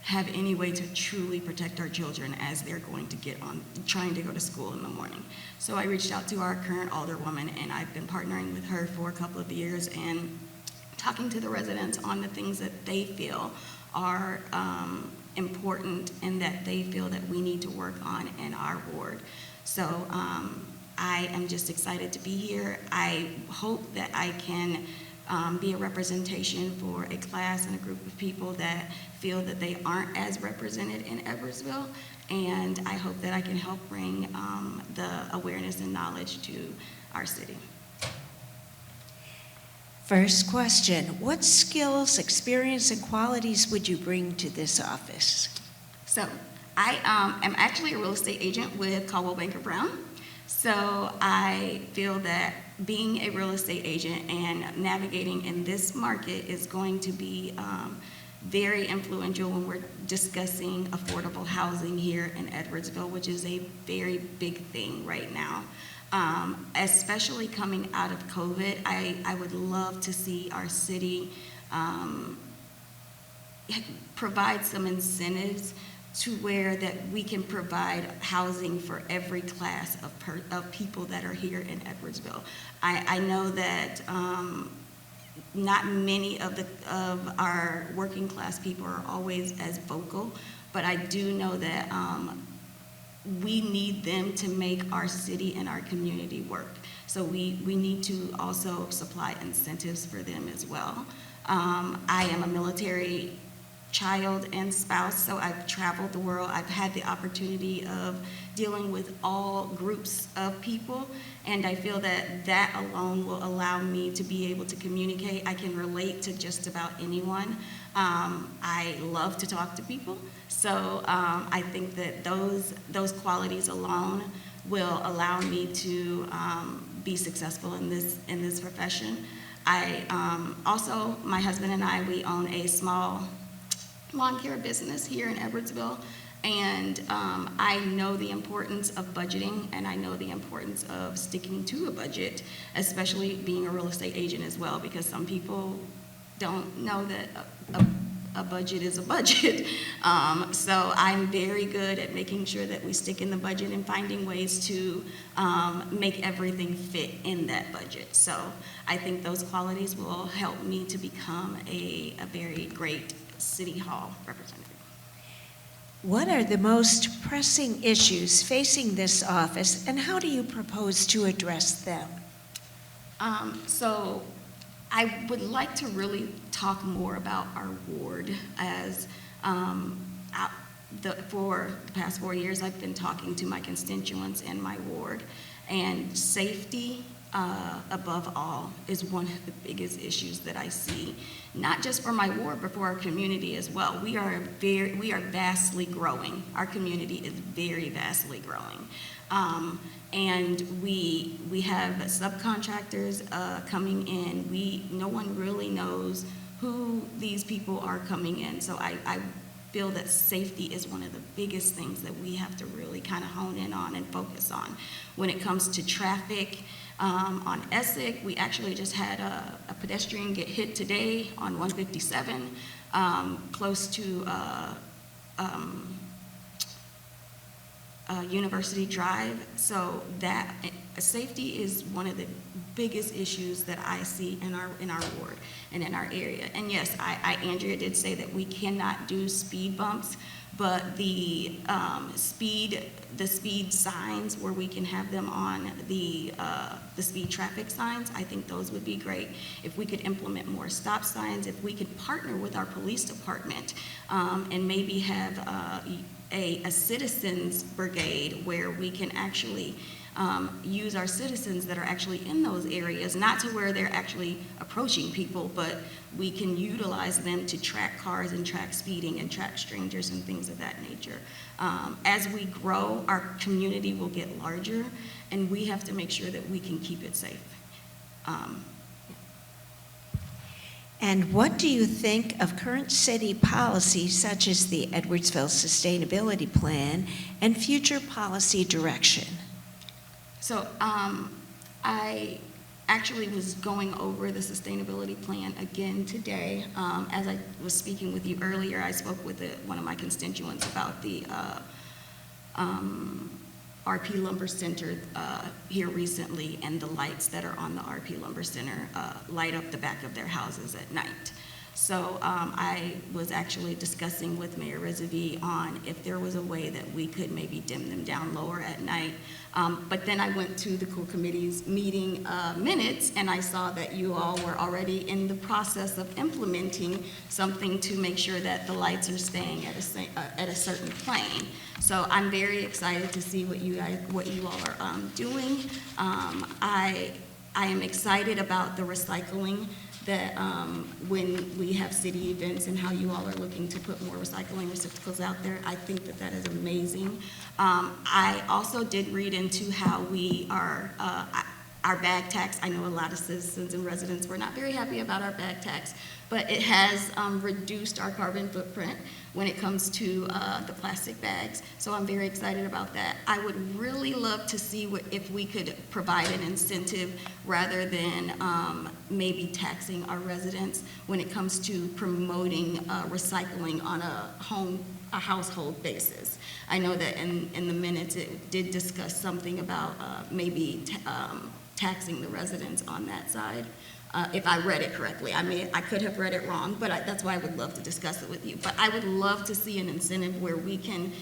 have any way to truly protect our children as they're going to get on, trying to go to school in the morning. So I reached out to our current alderwoman, and I've been partnering with her for a couple of years and talking to the residents on the things that they feel are important and that they feel that we need to work on in our ward. So I am just excited to be here. I hope that I can be a representation for a class and a group of people that feel that they aren't as represented in Edwardsville, and I hope that I can help bring the awareness and knowledge to our city. First question, what skills, experience, and qualities would you bring to this office? So I am actually a real estate agent with Caldwell Banker Brown. So I feel that being a real estate agent and navigating in this market is going to be very influential when we're discussing affordable housing here in Edwardsville, which is a very big thing right now. Especially coming out of COVID, I would love to see our city provide some incentives to where that we can provide housing for every class of people that are here in Edwardsville. I know that not many of our working class people are always as vocal, but I do know that we need them to make our city and our community work. So we need to also supply incentives for them as well. I am a military child and spouse, so I've traveled the world. I've had the opportunity of dealing with all groups of people, and I feel that that alone will allow me to be able to communicate. I can relate to just about anyone. I love to talk to people, so I think that those qualities alone will allow me to be successful in this profession. Also, my husband and I, we own a small lawn care business here in Edwardsville, and I know the importance of budgeting, and I know the importance of sticking to a budget, especially being a real estate agent as well, because some people don't know that a budget is a budget. So I'm very good at making sure that we stick in the budget and finding ways to make everything fit in that budget. So I think those qualities will help me to become a very great City Hall representative. What are the most pressing issues facing this office, and how do you propose to address them? So I would like to really talk more about our ward as for the past 4 years, I've been talking to my constituents in my ward, and safety above all is one of the biggest issues that I see, not just for my ward, but for our community as well. We are vastly growing. Our community is very vastly growing. And we have subcontractors coming in. No one really knows who these people are coming in. So I feel that safety is one of the biggest things that we have to really kind of hone in on and focus on. When it comes to traffic, on Essex, we actually just had a pedestrian get hit today on 157, close to University Drive. So that safety is one of the biggest issues that I see in our ward and in our area. And yes, Andrea did say that we cannot do speed bumps, but the speed signs where we can have them on the speed traffic signs, I think those would be great. If we could implement more stop signs, if we could partner with our police department and maybe have a citizens brigade where we can actually use our citizens that are actually in those areas, not to where they're actually approaching people, but we can utilize them to track cars and track speeding and track strangers and things of that nature. As we grow, our community will get larger, and we have to make sure that we can keep it safe. And what do you think of current city policies such as the Edwardsville Sustainability Plan and future policy direction? So I actually was going over the sustainability plan again today. As I was speaking with you earlier, I spoke with one of my constituents about the RP Lumber Center here recently, and the lights that are on the RP Lumber Center light up the back of their houses at night. So I was actually discussing with Mayor Rizvi on if there was a way that we could maybe dim them down lower at night. But then I went to the cool committee's meeting minutes, and I saw that you all were already in the process of implementing something to make sure that the lights are staying at a certain plane. So I'm very excited to see what you all are doing. I am excited about the recycling, that when we have city events and how you all are looking to put more recycling receptacles out there. I think that that is amazing. I also did read into how we are, our bag tax. I know a lot of citizens and residents were not very happy about our bag tax, but it has reduced our carbon footprint when it comes to the plastic bags. So I'm very excited about that. I would really love to see if we could provide an incentive rather than maybe taxing our residents when it comes to promoting recycling on a household basis. I know that in the minutes it did discuss something about maybe taxing the residents on that side. If I read it correctly. I could have read it wrong, but that's why I would love to discuss it with you. But I would love to see an incentive where we can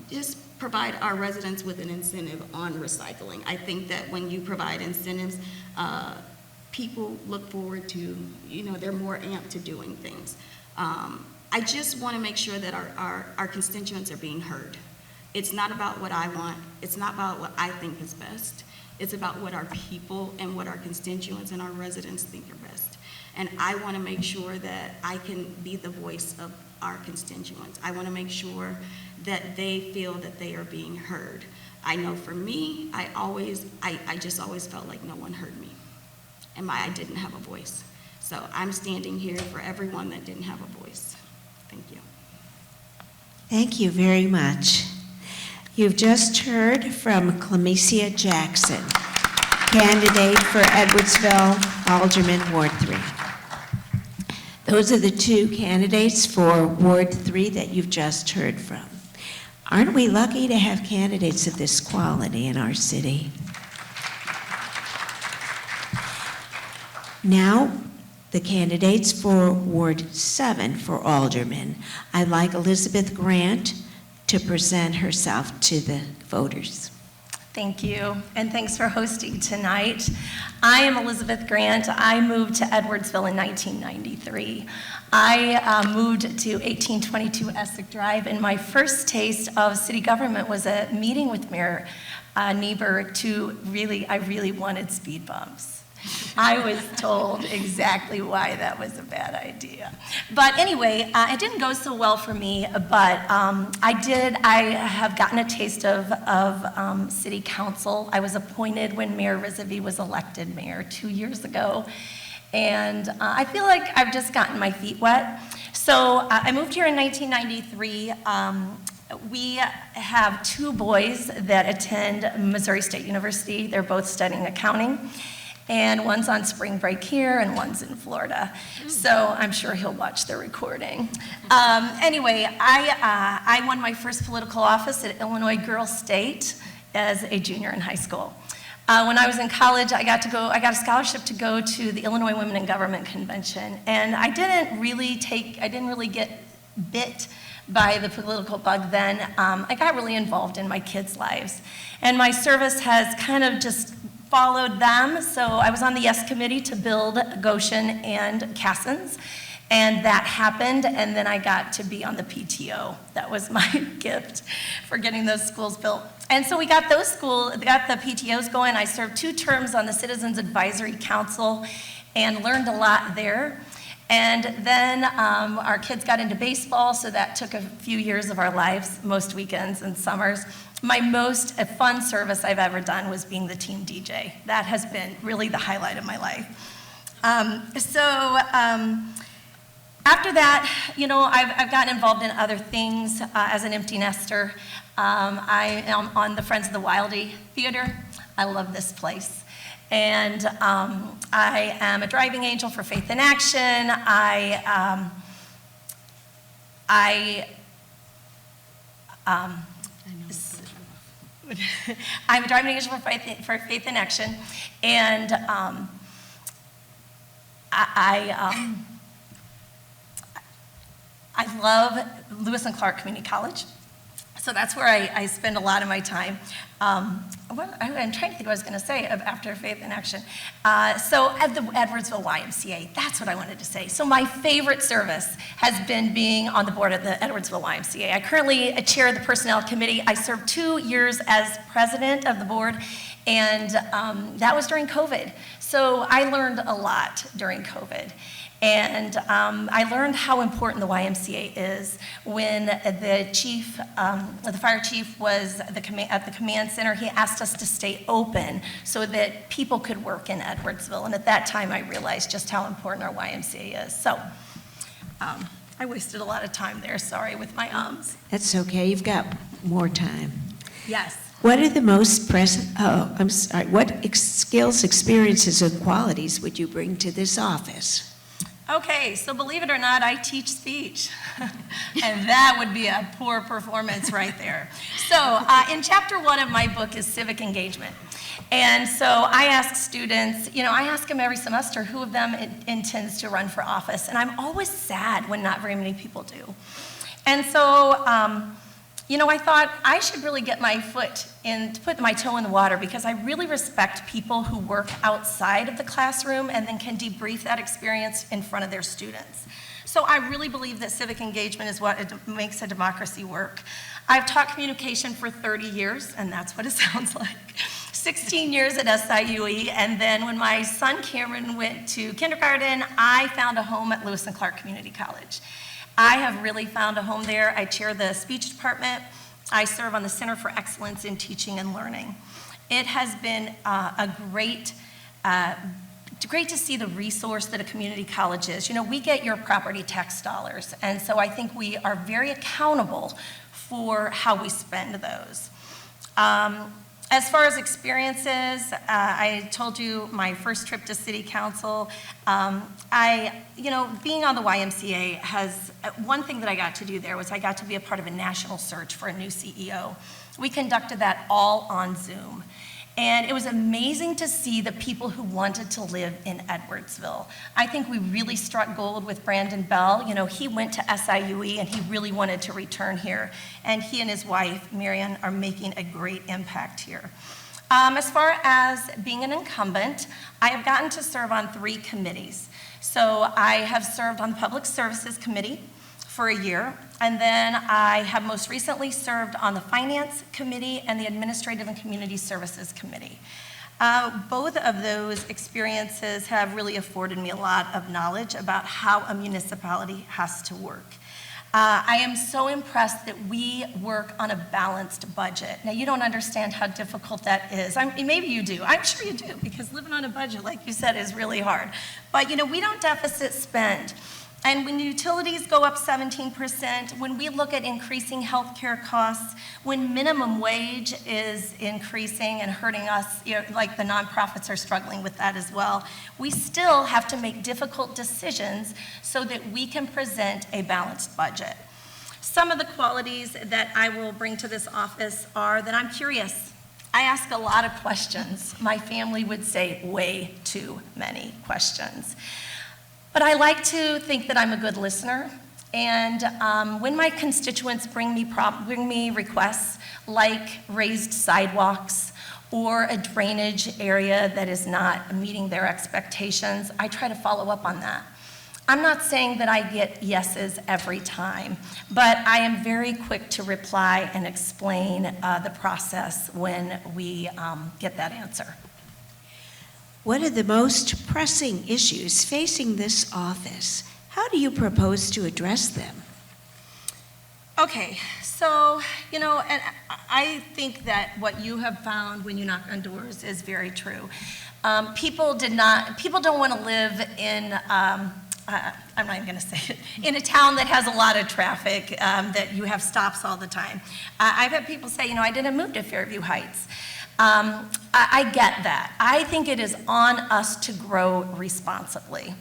just provide our residents with an incentive on recycling. I think that when you provide incentives, people look forward to, they're more amped to doing things. I just want to make sure that our constituents are being heard. It's not about what I want. It's not about what I think is best. It's about what our people and what our constituents and our residents think are best. And I want to make sure that I can be the voice of our constituents. I want to make sure that they feel that they are being heard. I know for me, I just always felt like no one heard me. And I didn't have a voice. So I'm standing here for everyone that didn't have a voice. Thank you. Thank you very much. You've just heard from Clemencia Jackson, candidate for Edwardsville Alderman Ward 3. Those are the two candidates for Ward 3 that you've just heard from. Aren't we lucky to have candidates of this quality in our city? Now, the candidates for Ward 7 for Alderman. I'd like Elizabeth Grant to present herself to the voters. Thank you, and thanks for hosting tonight. I am Elizabeth Grant. I moved to Edwardsville in 1993. I moved to 1822 Essex Drive, and my first taste of city government was a meeting with Mayor Niebuhr I really wanted speed bumps. I was told exactly why that was a bad idea. But anyway, it didn't go so well for me, but I have gotten a taste of city council. I was appointed when Mayor Rizvi was elected mayor 2 years ago, and I feel like I've just gotten my feet wet. So I moved here in 1993. We have two boys that attend Missouri State University. They're both studying accounting. And one's on spring break here, and one's in Florida. So I'm sure he'll watch the recording. Anyway, I won my first political office at Illinois Girls State as a junior in high school. When I was in college, I got a scholarship to go to the Illinois Women in Government Convention, and I didn't really get bit by the political bug then, I got really involved in my kids' lives. And my service has kind of just followed them. So I was on the Yes Committee to build Goshen and Cassens. And that happened, and then I got to be on the PTO. That was my gift for getting those schools built. And so we got the PTOs going. I served 2 terms on the Citizens Advisory Council and learned a lot there. And then our kids got into baseball, so that took a few years of our lives, most weekends and summers. My most fun service I've ever done was being the team DJ. That has been really the highlight of my life. After that, you know, I've gotten involved in other things as an empty nester. I am on the Friends of the Wildey Theater. I love this place. And I am a driving angel for Faith in Action. I'm a driving angel for Faith in Action. And I love Lewis and Clark Community College. So that's where I spend a lot of my time. I'm trying to think what I was going to say after Faith in Action. So at the Edwardsville YMCA, that's what I wanted to say. So my favorite service has been being on the board of the Edwardsville YMCA. I currently chair the Personnel Committee. I served 2 years as president of the board, and that was during COVID. So I learned a lot during COVID. And I learned how important the YMCA is when the chief, the fire chief was at the command center. He asked us to stay open so that people could work in Edwardsville. And at that time, I realized just how important our YMCA is. So I wasted a lot of time there, sorry, with my ums. That's okay, you've got more time. Yes. What are the most what skills, experiences, and qualities would you bring to this office? Okay, so believe it or not, I teach speech. And that would be a poor performance right there. So in chapter 1 of my book is civic engagement. And so I ask students, you know, I ask them every semester who of them intends to run for office. And I'm always sad when not very many people do. And so, you know, I thought I should really get my foot in, to put my toe in the water, because I really respect people who work outside of the classroom and then can debrief that experience in front of their students. So I really believe that civic engagement is what makes a democracy work. I've taught communication for 30 years, and that's what it sounds like. 16 years at SIUE, and then when my son Cameron went to kindergarten, I found a home at Lewis and Clark Community College. I have really found a home there. I chair the speech department. I serve on the Center for Excellence in Teaching and Learning. It has been great to see the resource that a community college is. You know, we get your property tax dollars, and so I think we are very accountable for how we spend those. As far as experiences, I told you my first trip to City Council. You know, being on the YMCA has, one thing that I got to do there was I got to be a part of a national search for a new CEO. We conducted that all on Zoom. And it was amazing to see the people who wanted to live in Edwardsville. I think we really struck gold with Brandon Bell. You know, he went to SIUE and he really wanted to return here. And he and his wife, Marion, are making a great impact here. As far as being an incumbent, I have gotten to serve on 3 committees. So I have served on the Public Services Committee for a year, and then I have most recently served on the Finance Committee and the Administrative and Community Services Committee. Both of those experiences have really afforded me a lot of knowledge about how a municipality has to work. I am so impressed that we work on a balanced budget. Now, you don't understand how difficult that is. Maybe you do. I'm sure you do, because living on a budget, like you said, is really hard. But, you know, we don't deficit spend. And when utilities go up 17%, when we look at increasing healthcare costs, when minimum wage is increasing and hurting us, you know, like the nonprofits are struggling with that as well, we still have to make difficult decisions so that we can present a balanced budget. Some of the qualities that I will bring to this office are that I'm curious. I ask a lot of questions. My family would say way too many questions. But I like to think that I'm a good listener. And when my constituents bring me requests like raised sidewalks or a drainage area that is not meeting their expectations, I try to follow up on that. I'm not saying that I get yeses every time, but I am very quick to reply and explain the process when we get that answer. What are the most pressing issues facing this office? How do you propose to address them? Okay, so, you know, and I think that what you have found when you knock on doors is very true. People don't want to live in, I'm not even going to say it, in a town that has a lot of traffic, that you have stops all the time. I've had people say, you know, I didn't move to Fairview Heights. I get that. I think it is on us to grow responsibly.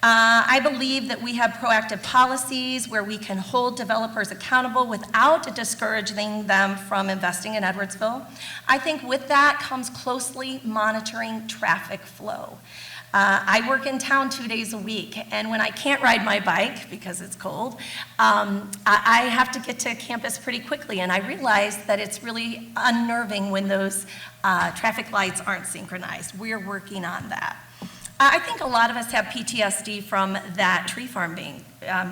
I believe that we have proactive policies where we can hold developers accountable without discouraging them from investing in Edwardsville. I think with that comes closely monitoring traffic flow. I work in town 2 days a week, and when I can't ride my bike because it's cold, I have to get to campus pretty quickly, and I realize that it's really unnerving when those traffic lights aren't synchronized. We're working on that. I think a lot of us have PTSD from that tree farm being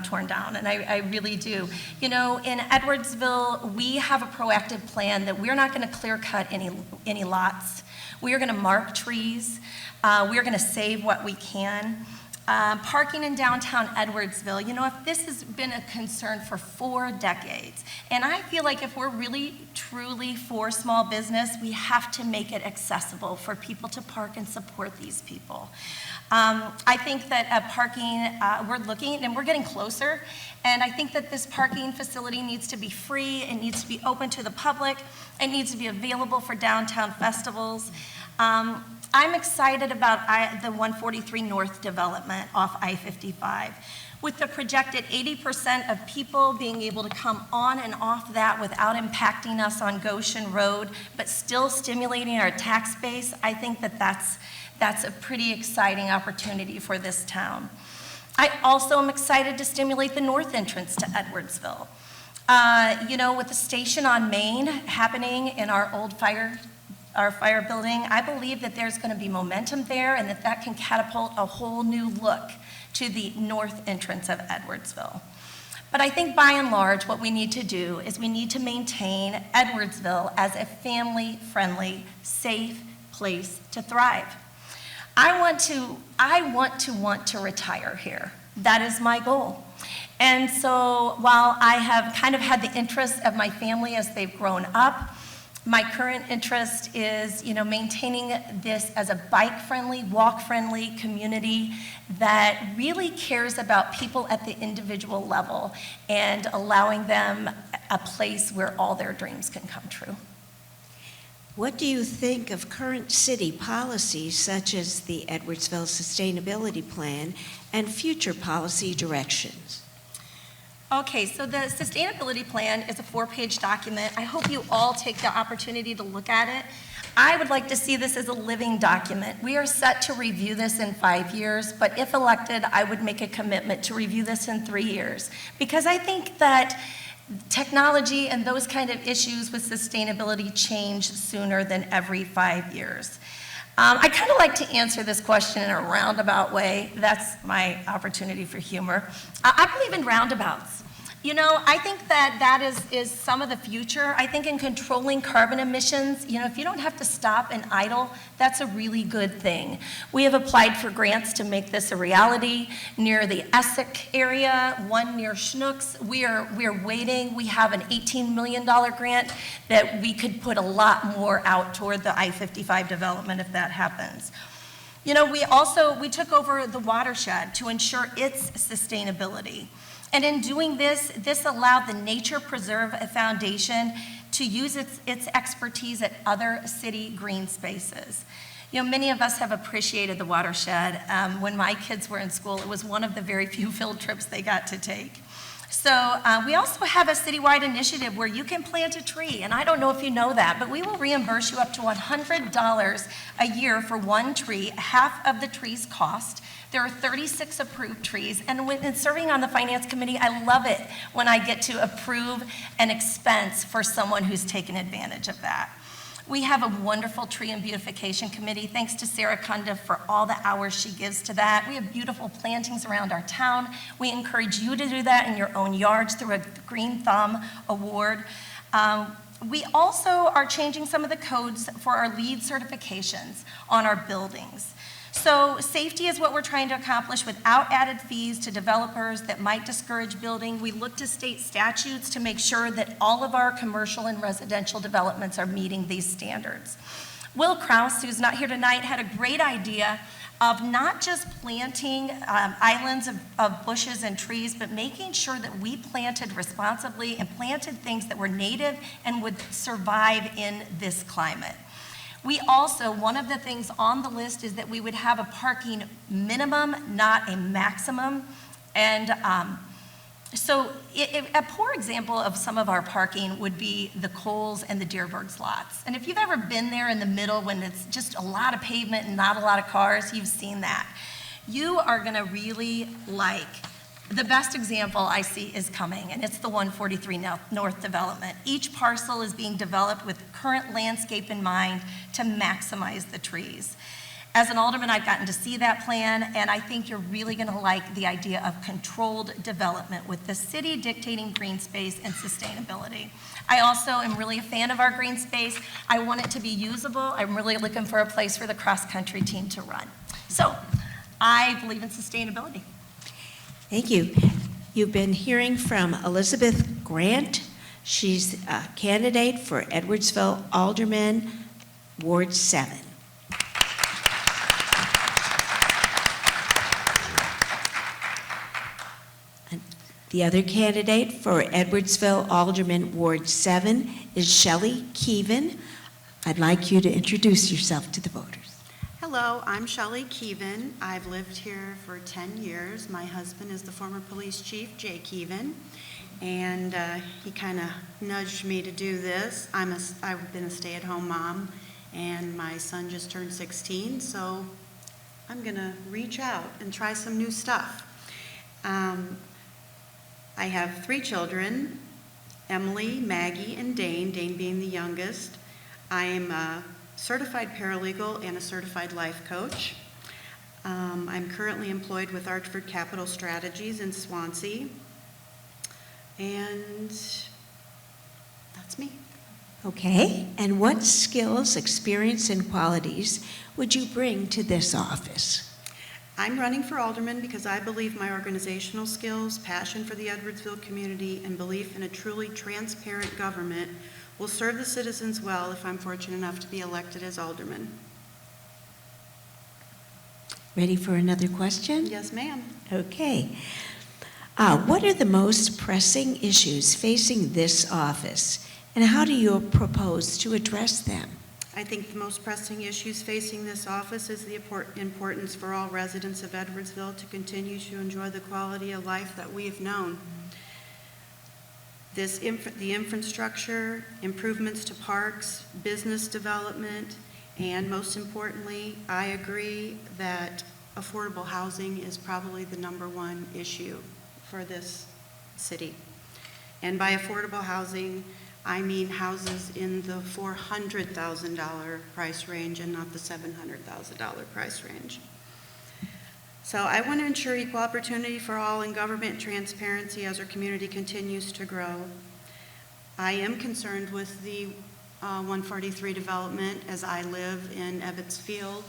torn down, and I really do. You know, in Edwardsville, we have a proactive plan that we're not going to clear cut any lots. We are going to mark trees. We are going to save what we can. Parking in downtown Edwardsville, you know, if this has been a concern for 4 decades, and I feel like if we're really, truly for small business, we have to make it accessible for people to park and support these people. I think that parking, we're looking, and we're getting closer, and I think that this parking facility needs to be free, it needs to be open to the public, it needs to be available for downtown festivals. I'm excited about the 143 North development off I-55. With the projected 80% of people being able to come on and off that without impacting us on Goshen Road, but still stimulating our tax base, I think that that's a pretty exciting opportunity for this town. I also am excited to stimulate the north entrance to Edwardsville. You know, with the station on Main happening in our fire building, I believe that there's going to be momentum there and that can catapult a whole new look to the north entrance of Edwardsville. But I think by and large, what we need to do is we need to maintain Edwardsville as a family-friendly, safe place to thrive. I want to retire here. That is my goal. And so while I have kind of had the interest of my family as they've grown up, my current interest is, you know, maintaining this as a bike-friendly, walk-friendly community that really cares about people at the individual level and allowing them a place where all their dreams can come true. What do you think of current city policies such as the Edwardsville Sustainability Plan and future policy directions? Okay, so the sustainability plan is a 4-page document. I hope you all take the opportunity to look at it. I would like to see this as a living document. We are set to review this in 5 years, but if elected, I would make a commitment to review this in 3 years, because I think that technology and those kind of issues with sustainability change sooner than every 5 years. I kind of like to answer this question in a roundabout way. That's my opportunity for humor. I believe in roundabouts. You know, I think that is some of the future. I think in controlling carbon emissions, you know, if you don't have to stop and idle, that's a really good thing. We have applied for grants to make this a reality near the Essex area, one near Schnucks. We are waiting. We have an $18 million grant that we could put a lot more out toward the I-55 development if that happens. You know, we took over the watershed to ensure its sustainability. And in doing this allowed the Nature Preserve Foundation to use its expertise at other city green spaces. You know, many of us have appreciated the watershed. When my kids were in school, it was one of the very few field trips they got to take. So we also have a citywide initiative where you can plant a tree, and I don't know if you know that, but we will reimburse you up to $100 a year for one tree, half of the tree's cost. There are 36 approved trees, and when serving on the Finance Committee, I love it when I get to approve an expense for someone who's taken advantage of that. We have a wonderful tree and beautification committee, thanks to Sarah Cundiff for all the hours she gives to that. We have beautiful plantings around our town. We encourage you to do that in your own yards through a Green Thumb Award. We also are changing some of the codes for our LEED certifications on our buildings. So safety is what we're trying to accomplish without added fees to developers that might discourage building. We look to state statutes to make sure that all of our commercial and residential developments are meeting these standards. Will Krause, who's not here tonight, had a great idea of not just planting islands of bushes and trees, but making sure that we planted responsibly and planted things that were native and would survive in this climate. We also, one of the things on the list is that we would have a parking minimum, not a maximum. And so a poor example of some of our parking would be the Kohl's and the Deerbirds lots. And if you've ever been there in the middle when it's just a lot of pavement and not a lot of cars, you've seen that. You are gonna really like, the best example I see is coming, and it's the 143 North development. Each parcel is being developed with current landscape in mind to maximize the trees. As an alderman, I've gotten to see that plan, and I think you're really gonna like the idea of controlled development with the city dictating green space and sustainability. I also am really a fan of our green space. I want it to be usable. I'm really looking for a place for the cross-country team to run. So I believe in sustainability. Thank you. You've been hearing from Elizabeth Grant. She's a candidate for Edwardsville Alderman, Ward 7. The other candidate for Edwardsville Alderman, Ward 7 is Shelley Keevan. I'd like you to introduce yourself to the voters. Hello, I'm Shelley Keevan. I've lived here for 10 years. My husband is the former police chief, Jay Keevan, and he kind of nudged me to do this. I've been a stay-at-home mom, and my son just turned 16, so I'm going to reach out and try some new stuff. I have 3 children, Emily, Maggie, and Dane, Dane being the youngest. I am a certified paralegal and a certified life coach. I'm currently employed with Archford Capital Strategies in Swansea. And that's me. Okay, and what skills, experience, and qualities would you bring to this office? I'm running for alderman because I believe my organizational skills, passion for the Edwardsville community, and belief in a truly transparent government will serve the citizens well if I'm fortunate enough to be elected as alderman. Ready for another question? Yes, ma'am. Okay. What are the most pressing issues facing this office, and how do you propose to address them? I think the most pressing issues facing this office is the importance for all residents of Edwardsville to continue to enjoy the quality of life that we have known. The infrastructure, improvements to parks, business development, and most importantly, I agree that affordable housing is probably the #1 issue for this city. And by affordable housing, I mean houses in the $400,000 price range and not the $700,000 price range. So I want to ensure equal opportunity for all in government transparency as our community continues to grow. I am concerned with the 143 development as I live in Edwardsville,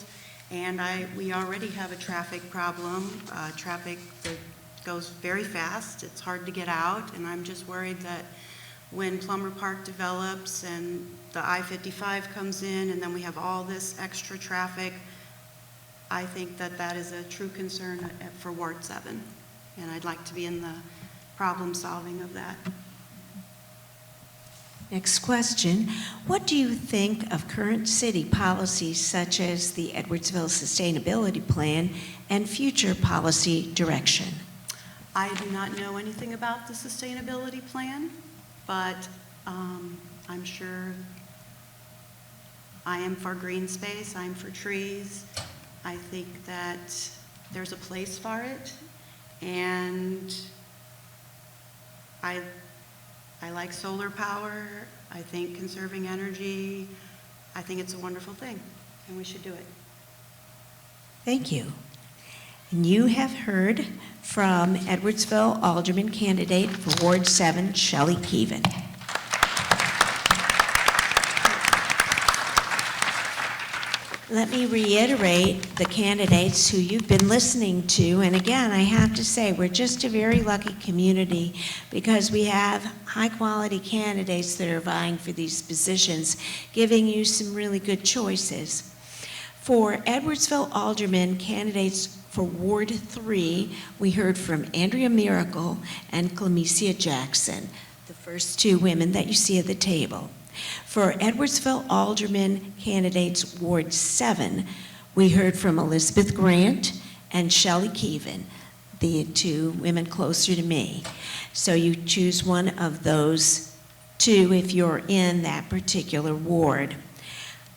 and we already have a traffic problem, traffic that goes very fast. It's hard to get out, and I'm just worried that when Plummer Park develops and the I-55 comes in and then we have all this extra traffic, I think that that is a true concern for Ward 7, and I'd like to be in the problem solving of that. Next question. What do you think of current city policies such as the Edwardsville Sustainability Plan and future policy direction? I do not know anything about the sustainability plan, but I'm sure I am for green space, I'm for trees. I think that there's a place for it, and I like solar power. I think conserving energy, I think it's a wonderful thing, and we should do it. Thank you. And you have heard from Edwardsville Alderman candidate for Ward 7, Shelley Keevan. Let me reiterate the candidates who you've been listening to. And again, I have to say, we're just a very lucky community because we have high-quality candidates that are vying for these positions, giving you some really good choices. For Edwardsville Alderman candidates for Ward 3, we heard from Andrea Miracle and Clemecia Jackson, the first two women that you see at the table. For Edwardsville Alderman candidates Ward 7, we heard from Elizabeth Grant and Shelley Keevan, the two women closer to me. So you choose one of those two if you're in that particular ward.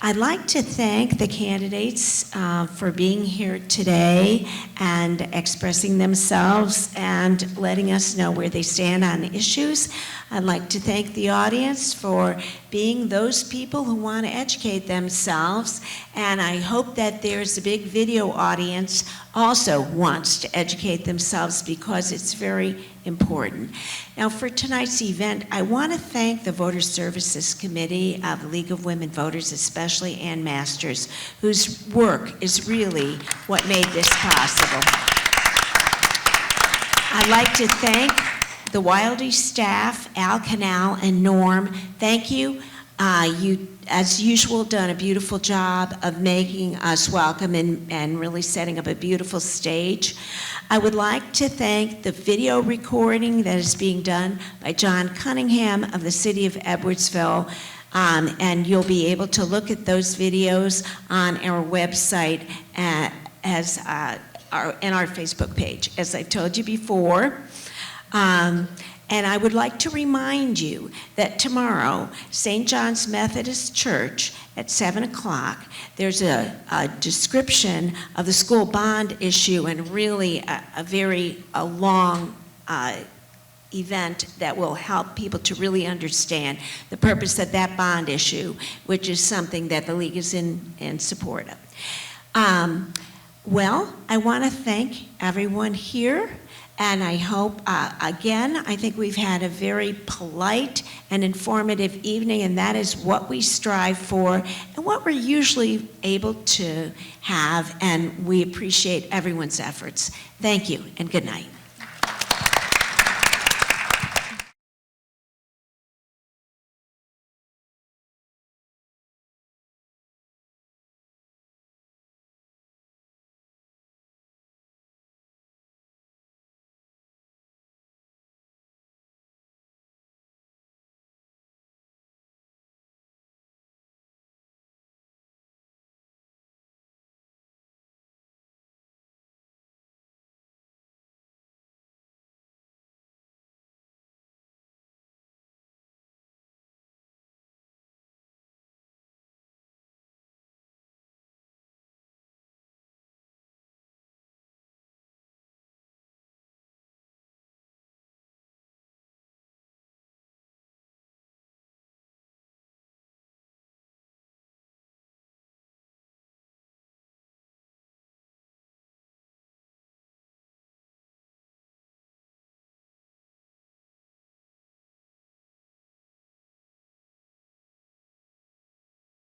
I'd like to thank the candidates for being here today and expressing themselves and letting us know where they stand on issues. I'd like to thank the audience for being those people who want to educate themselves, and I hope that there's a big video audience also wants to educate themselves because it's very important. Now for tonight's event, I want to thank the Voter Services Committee of the League of Women Voters, especially Ann Masters, whose work is really what made this possible. I'd like to thank the Wildey staff, Al Canal and Norm. Thank you. You, as usual, done a beautiful job of making us welcome and really setting up a beautiful stage. I would like to thank the video recording that is being done by John Cunningham of the City of Edwardsville, and you'll be able to look at those videos on our website and our Facebook page, as I've told you before. And I would like to remind you that tomorrow, St. John's Methodist Church at 7 o'clock, there's a description of the school bond issue and really a long event that will help people to really understand the purpose of that bond issue, which is something that the League is in support of. Well, I want to thank everyone here. And I hope, again, I think we've had a very polite and informative evening, and that is what we strive for and what we're usually able to have, and we appreciate everyone's efforts. Thank you, and good night.